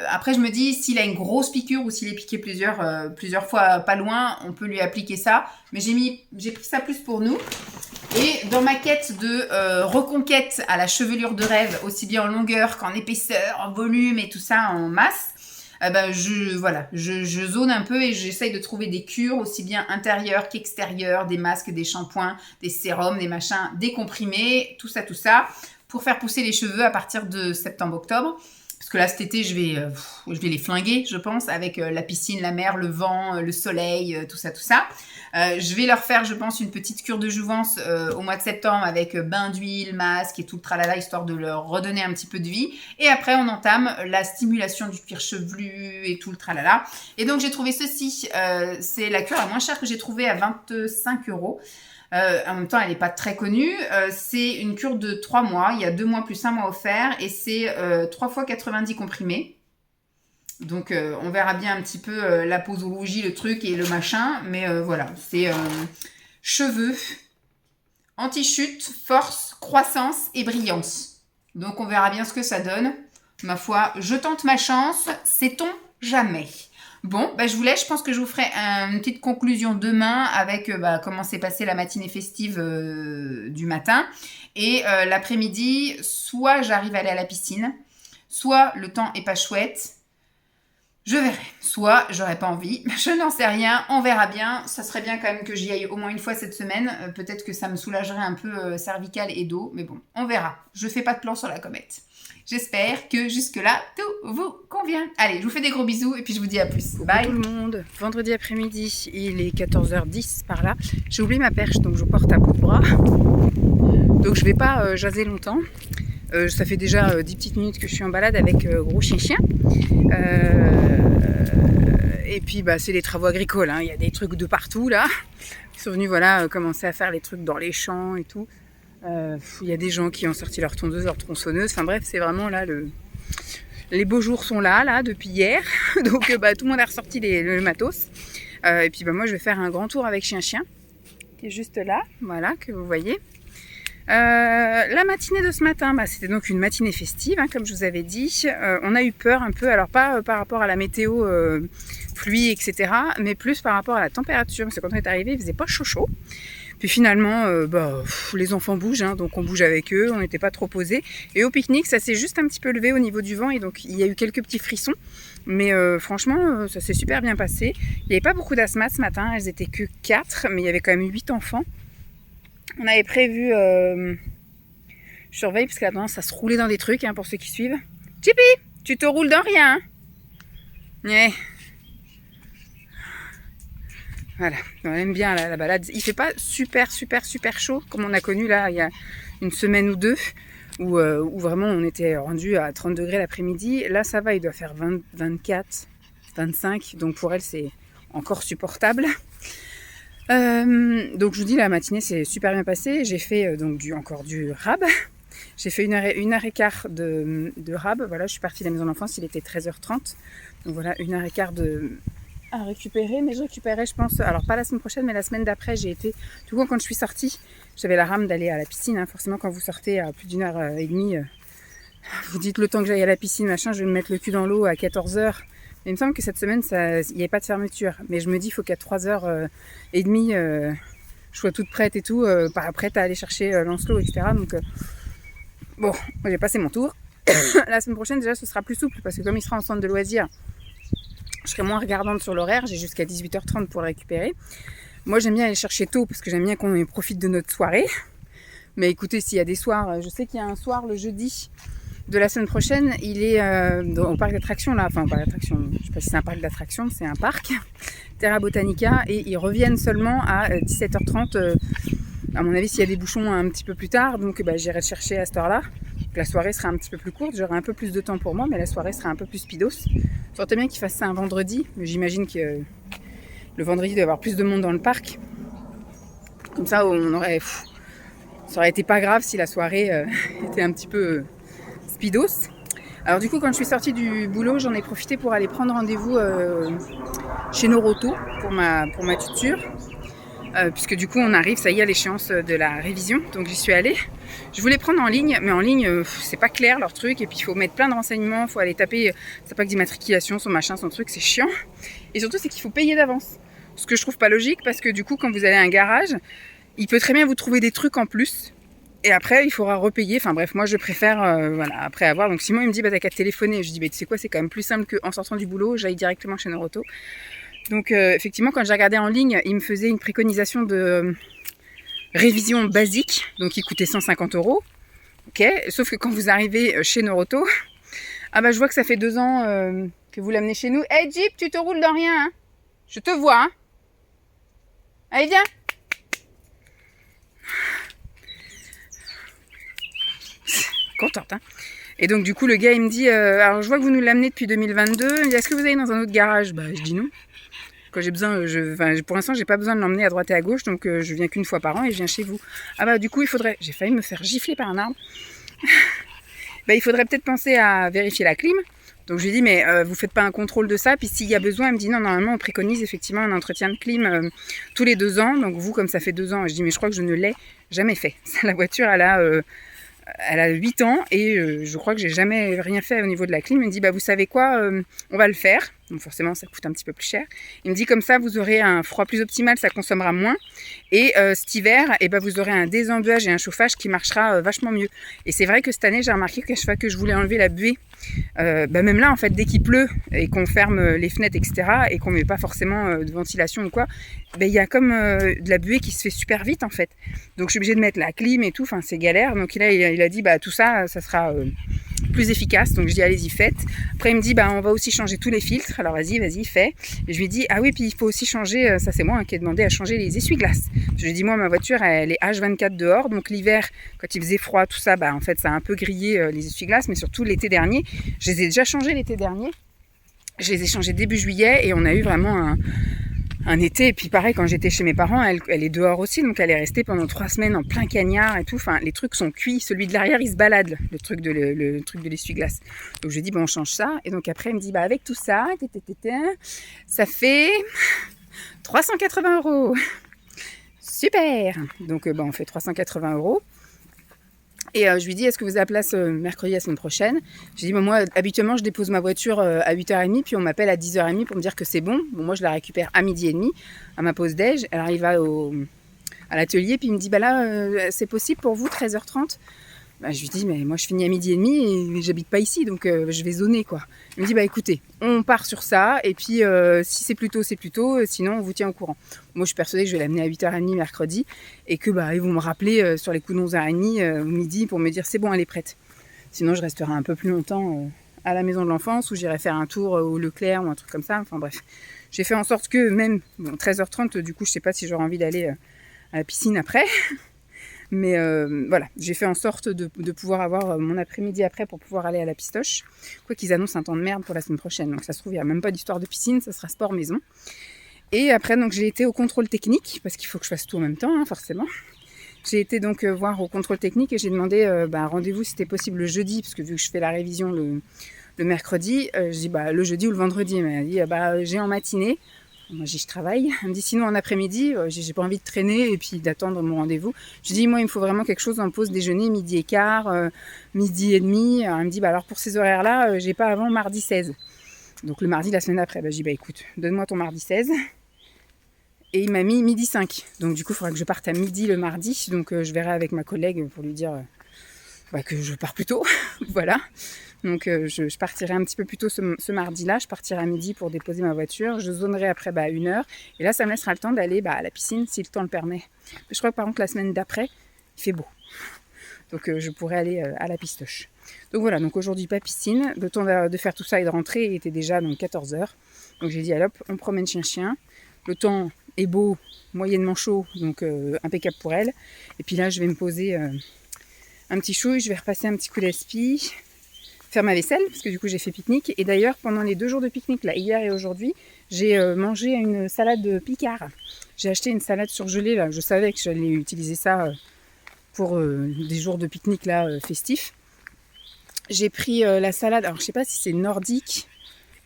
[SPEAKER 1] Après, je me dis, s'il a une grosse piqûre ou s'il est piqué plusieurs fois pas loin, on peut lui appliquer ça. Mais j'ai pris ça plus pour nous. Et dans ma quête de reconquête à la chevelure de rêve, aussi bien en longueur qu'en épaisseur, en volume et tout ça en masse, je zone un peu et j'essaye de trouver des cures aussi bien intérieures qu'extérieures, des masques, des shampoings, des sérums, des machins, des comprimés, tout ça, pour faire pousser les cheveux à partir de septembre-octobre. Parce que là, cet été, je vais les flinguer, je pense, avec la piscine, la mer, le vent, le soleil, tout ça. Je vais leur faire, je pense, une petite cure de jouvence au mois de septembre avec bain d'huile, masque et tout le tralala, histoire de leur redonner un petit peu de vie. Et après, on entame la stimulation du cuir chevelu et tout le tralala. Et donc, j'ai trouvé ceci. C'est la cure la moins chère que j'ai trouvée à 25 €. En même temps, elle n'est pas très connue. C'est une cure de 3 mois. Il y a 2 mois plus 1 mois offert. Et c'est 3 fois 90 comprimés. Donc, on verra bien un petit peu la posologie, le truc et le machin. Mais voilà, c'est cheveux, anti-chute, force, croissance et brillance. Donc, on verra bien ce que ça donne. Ma foi, je tente ma chance. Sait-on jamais ? Bon, je vous laisse. Je pense que je vous ferai une petite conclusion demain avec comment s'est passée la matinée festive du matin. Et l'après-midi, soit j'arrive à aller à la piscine, soit le temps est pas chouette. Je verrai. Soit j'aurai pas envie. Je n'en sais rien. On verra bien. Ça serait bien quand même que j'y aille au moins une fois cette semaine. Peut-être que ça me soulagerait un peu cervical et dos. Mais bon, on verra. Je fais pas de plan sur la comète. J'espère que jusque-là, tout vous convient. Allez, je vous fais des gros bisous et puis je vous dis à plus. Bye
[SPEAKER 2] tout le monde. Vendredi après-midi, il est 14h10 par là. J'ai oublié ma perche, donc je porte à bout de bras. Donc je vais pas jaser longtemps. Ça fait déjà 10 petites minutes que je suis en balade avec gros chien. Et puis c'est les travaux agricoles. Il y a des trucs de partout là. Ils sont venus commencer à faire les trucs dans les champs et tout. Il y a des gens qui ont sorti leur tondeuse, leur tronçonneuse. Enfin bref, c'est vraiment là les beaux jours sont là depuis hier. Donc tout le monde a ressorti le matos. Et puis moi je vais faire un grand tour avec chien qui est juste là, voilà, que vous voyez. La matinée de ce matin, c'était donc une matinée festive, comme je vous avais dit. On a eu peur un peu, alors pas par rapport à la météo, pluie, etc., mais plus par rapport à la température, parce que quand on est arrivé, il faisait pas chaud. Puis finalement, les enfants bougent, donc on bouge avec eux, on n'était pas trop posés. Et au pique-nique, ça s'est juste un petit peu levé au niveau du vent, et donc il y a eu quelques petits frissons. Mais franchement, ça s'est super bien passé. Il n'y avait pas beaucoup d'asthmates ce matin, elles étaient que 4, mais il y avait quand même 8 enfants. On avait prévu, je surveille parce qu'elle a tendance à se rouler dans des trucs, pour ceux qui suivent. Chippy, tu te roules dans rien, Ouais. Voilà, on aime bien la balade. Il fait pas super chaud comme on a connu là il y a une semaine ou deux où vraiment on était rendu à 30 degrés l'après-midi. Là ça va, il doit faire 20, 24, 25, donc pour elle c'est encore supportable. Donc je vous dis, la matinée s'est super bien passée. J'ai fait encore du rab. J'ai fait une heure et quart de rab. Voilà, je suis partie de la maison d'enfance, il était 13h30. Donc voilà, 1h15 à récupérer. Mais je récupérais, je pense, alors pas la semaine prochaine, mais la semaine d'après, j'ai été... Du coup, quand je suis sortie, j'avais la rame d'aller à la piscine. Forcément, quand vous sortez à plus d'une heure et demie, vous dites le temps que j'aille à la piscine, machin, je vais me mettre le cul dans l'eau à 14h. Il me semble que cette semaine, il n'y avait pas de fermeture. Mais je me dis, il faut qu'à 3h30, je sois toute prête et tout, prête à aller chercher Lancelot, etc. Donc, bon, j'ai passé mon tour. La semaine prochaine, déjà, ce sera plus souple, parce que comme il sera en centre de loisirs, je serai moins regardante sur l'horaire. J'ai jusqu'à 18h30 pour le récupérer. Moi, j'aime bien aller chercher tôt, parce que j'aime bien qu'on profite de notre soirée. Mais écoutez, s'il y a des soirs, je sais qu'il y a un soir, le jeudi de la semaine prochaine, il est au parc d'attractions là, enfin parc d'attractions, je sais pas si c'est un parc d'attractions, c'est un parc, Terra Botanica, et ils reviennent seulement à 17h30, à mon avis s'il y a des bouchons un petit peu plus tard, donc j'irai le chercher à cette heure-là. Donc, la soirée sera un petit peu plus courte, j'aurai un peu plus de temps pour moi, mais la soirée sera un peu plus speedos. Sortait bien qu'il fasse ça un vendredi, mais j'imagine que le vendredi il doit y avoir plus de monde dans le parc. Comme ça, ça aurait été pas grave si la soirée était un petit peu... speedos. Alors du coup, quand je suis sortie du boulot, j'en ai profité pour aller prendre rendez-vous chez Noroto pour ma tuture. Puisque du coup, on arrive, ça y est, à l'échéance de la révision. Donc j'y suis allée. Je voulais prendre en ligne, mais en ligne, c'est pas clair leur truc. Et puis il faut mettre plein de renseignements, il faut aller taper sa plaque d'immatriculation, son machin, son truc, c'est chiant. Et surtout, c'est qu'il faut payer d'avance. Ce que je trouve pas logique, parce que du coup, quand vous allez à un garage, il peut très bien vous trouver des trucs en plus. Et après, il faudra repayer. Enfin bref, moi je préfère, après avoir. Donc Simon, il me dit, t'as qu'à te téléphoner. Je dis, tu sais quoi, c'est quand même plus simple qu'en sortant du boulot, j'aille directement chez Noroto. Donc effectivement, quand j'ai regardé en ligne, il me faisait une préconisation de révision basique. Donc il coûtait 150 €. Ok. Sauf que quand vous arrivez chez Noroto, je vois que ça fait 2 ans que vous l'amenez chez nous. Hey Jeep, tu te roules dans rien, hein. Je te vois, hein. Allez, viens. Contente, hein. Et donc du coup le gars il me dit alors je vois que vous nous l'amenez depuis 2022, il me dit est-ce que vous allez dans un autre garage? Je dis non. Quand j'ai besoin, pour l'instant j'ai pas besoin de l'emmener à droite et à gauche, donc je viens qu'une fois par an et je viens chez vous. Du coup il faudrait, j'ai failli me faire gifler par un arbre. Il faudrait peut-être penser à vérifier la clim. Donc je lui dis mais vous faites pas un contrôle de ça, puis s'il y a besoin, elle me dit non, normalement on préconise effectivement un entretien de clim tous les 2 ans, donc vous comme ça fait 2 ans, je dis mais je crois que je ne l'ai jamais fait. La voiture elle a 8 ans et je crois que j'ai jamais rien fait au niveau de la clim. Il me dit vous savez quoi, on va le faire. Donc forcément ça coûte un petit peu plus cher. Il me dit comme ça vous aurez un froid plus optimal, ça consommera moins. Et cet hiver, vous aurez un désembuage et un chauffage qui marchera vachement mieux. Et c'est vrai que cette année j'ai remarqué qu'à chaque fois que je voulais enlever la buée, même là en fait dès qu'il pleut et qu'on ferme les fenêtres etc. et qu'on met pas forcément de ventilation ou quoi, il y a comme de la buée qui se fait super vite en fait. Donc je suis obligée de mettre la clim et tout, enfin c'est galère. Donc là il a dit tout ça, ça sera plus efficace. Donc je dis allez-y, faites. Après il me dit bah on va aussi changer tous les filtres. Alors vas-y, fais. Et je lui dis ah oui, puis il faut aussi changer, ça c'est moi qui ai demandé à changer les essuie-glaces. Je lui dis moi ma voiture elle est H24 dehors, donc l'hiver quand il faisait froid tout ça, bah en fait ça a un peu grillé les essuie-glaces, mais surtout l'été dernier, je les ai déjà changés l'été dernier. Je les ai changés début juillet et on a eu vraiment un été. Et puis pareil, quand j'étais chez mes parents, elle est dehors aussi, donc elle est restée pendant 3 semaines en plein cagnard et tout. Enfin, les trucs sont cuits. Celui de l'arrière, il se balade, le truc de l'essuie-glace. Donc je dis, bon, on change ça. Et donc après, elle me dit, bah avec tout ça, ça fait 380 €. Super. Donc on fait 380 €. Et je lui dis, est-ce que vous avez la place mercredi la semaine prochaine? J'ai dit, bah, moi, habituellement, je dépose ma voiture à 8h30, puis on m'appelle à 10h30 pour me dire que c'est bon. Bon, moi, je la récupère à 12h30, à ma pause déj. Elle arrive à l'atelier, puis il me dit, bah là, c'est possible pour vous, 13h30? Bah, je lui dis, mais moi, je finis à 12h30 et j'habite pas ici, donc je vais zoner, quoi. Il me dit, bah écoutez, on part sur ça, et puis si c'est plus tôt, c'est plus tôt, sinon on vous tient au courant. Moi, je suis persuadée que je vais l'amener à 8h30 mercredi, et que bah ils vont me rappeler sur les coups de 11h30 au midi pour me dire c'est bon, elle est prête. Sinon, je resterai un peu plus longtemps à la maison de l'enfance, ou j'irai faire un tour au Leclerc ou un truc comme ça. Enfin bref, j'ai fait en sorte que même 13h30, du coup, je sais pas si j'aurai envie d'aller à la piscine après. Mais voilà, j'ai fait en sorte de pouvoir avoir mon après-midi après pour pouvoir aller à la pistoche. Quoi qu'ils annoncent un temps de merde pour la semaine prochaine. Donc ça se trouve, il n'y a même pas d'histoire de piscine, ça sera sport maison. Et après, donc j'ai été au contrôle technique, parce qu'il faut que je fasse tout en même temps, hein, forcément. J'ai été donc voir au contrôle technique et j'ai demandé rendez-vous si c'était possible le jeudi, parce que vu que je fais la révision le mercredi, je dis le jeudi ou le vendredi. Elle m'a dit j'ai en matinée. Moi, je travaille. Elle me dit sinon en après-midi, j'ai pas envie de traîner et puis d'attendre mon rendez-vous. Je dis moi, il me faut vraiment quelque chose en pause déjeuner, 12h15, 12h30. Elle me dit alors pour ces horaires-là, j'ai pas avant mardi 16. Donc le mardi la semaine après. Je dis écoute, donne-moi ton mardi 16. Et il m'a mis 12h05. Donc du coup, il faudra que je parte à midi le mardi. Donc je verrai avec ma collègue pour lui dire que je pars plus tôt. Voilà. Donc je partirai un petit peu plus tôt ce mardi-là, je partirai à midi pour déposer ma voiture, je zonerai après 1h, et là ça me laissera le temps d'aller à la piscine si le temps le permet. Je crois que par contre la semaine d'après, il fait beau, donc je pourrai aller à la pistoche. Donc voilà, donc aujourd'hui pas piscine, le temps de faire tout ça et de rentrer, il était déjà 14h, donc j'ai dit allez hop, on promène chien, le temps est beau, moyennement chaud, donc impeccable pour elle, et puis là je vais me poser un petit chouille, je vais repasser un petit coup d'aspi, faire ma vaisselle, parce que du coup j'ai fait pique-nique. Et d'ailleurs, pendant les 2 jours de pique-nique, là, hier et aujourd'hui, j'ai mangé une salade de Picard. J'ai acheté une salade surgelée, là. Je savais que j'allais utiliser ça pour des jours de pique-nique là, festifs. J'ai pris la salade, alors je sais pas si c'est nordique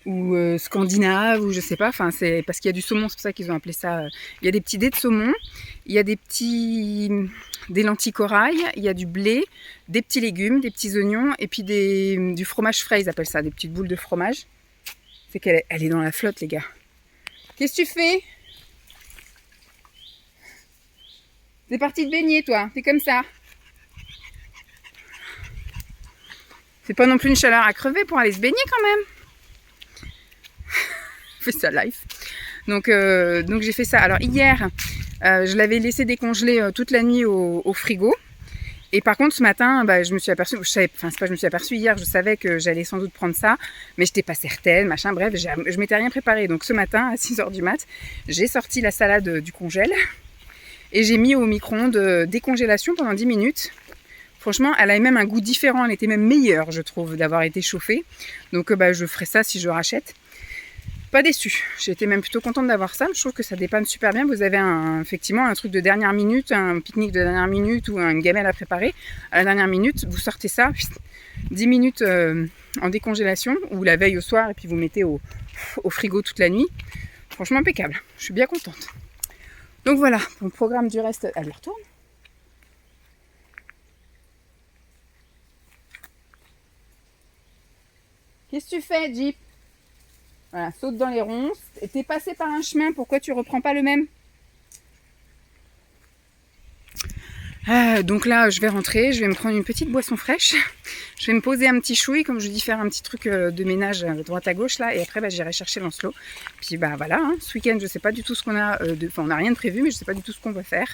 [SPEAKER 2] ou scandinave, ou je sais pas, enfin c'est parce qu'il y a du saumon, c'est pour ça qu'ils ont appelé ça. Il y a des petits dés de saumon, il y a des lentilles corail, il y a du blé, des petits légumes, des petits oignons, et puis du fromage frais, ils appellent ça, des petites boules de fromage. C'est qu'elle est dans la flotte, les gars. Qu'est-ce que tu fais? T'es parti te baigner, toi, t'es comme ça. C'est pas non plus une chaleur à crever pour aller se baigner quand même. Fais ça live. Donc j'ai fait ça. Alors hier, je l'avais laissé décongeler toute la nuit au frigo. Et par contre, ce matin, je me suis aperçue, je me suis aperçue hier, je savais que j'allais sans doute prendre ça, mais je n'étais pas certaine, bref, je m'étais rien préparé. Donc ce matin, à 6h du mat, j'ai sorti la salade du congèle et j'ai mis au micro-ondes décongélation pendant 10 minutes. Franchement, elle avait même un goût différent, elle était même meilleure, je trouve, d'avoir été chauffée. Donc je ferai ça si je rachète. Pas déçue, j'étais même plutôt contente d'avoir ça, je trouve que ça dépanne super bien. Vous avez effectivement un truc de dernière minute, un pique-nique de dernière minute ou une gamelle à préparer à la dernière minute, vous sortez ça, 10 minutes en décongélation ou la veille au soir et puis vous mettez au frigo toute la nuit. Franchement impeccable, je suis bien contente. Donc voilà, pour le programme du reste, allez retourne. Qu'est-ce que tu fais, Jeep? Voilà, saute dans les ronces. Et t'es passé par un chemin, pourquoi tu reprends pas le même? Donc là, je vais rentrer, je vais me prendre une petite boisson fraîche. Je vais me poser un petit chouille, comme je dis, faire un petit truc de ménage droite à gauche là. Et après, j'irai chercher Lancelot. Puis voilà, hein, ce week-end, je sais pas du tout ce qu'on a. On n'a rien de prévu, mais je sais pas du tout ce qu'on va faire.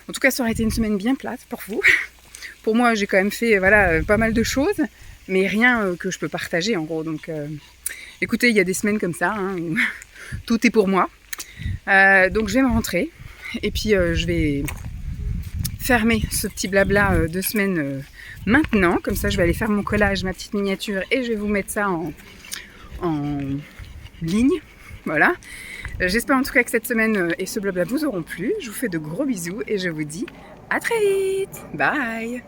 [SPEAKER 2] En tout cas, ça aurait été une semaine bien plate pour vous. Pour moi, j'ai quand même fait pas mal de choses. mais rien que je peux partager en gros. Donc écoutez, il y a des semaines comme ça, hein, où tout est pour moi. Donc je vais me rentrer et puis je vais fermer ce petit blabla de semaine maintenant. Comme ça, je vais aller faire mon collage, ma petite miniature et je vais vous mettre ça en ligne. Voilà. J'espère en tout cas que cette semaine et ce blabla vous auront plu. Je vous fais de gros bisous et je vous dis à très vite. Bye!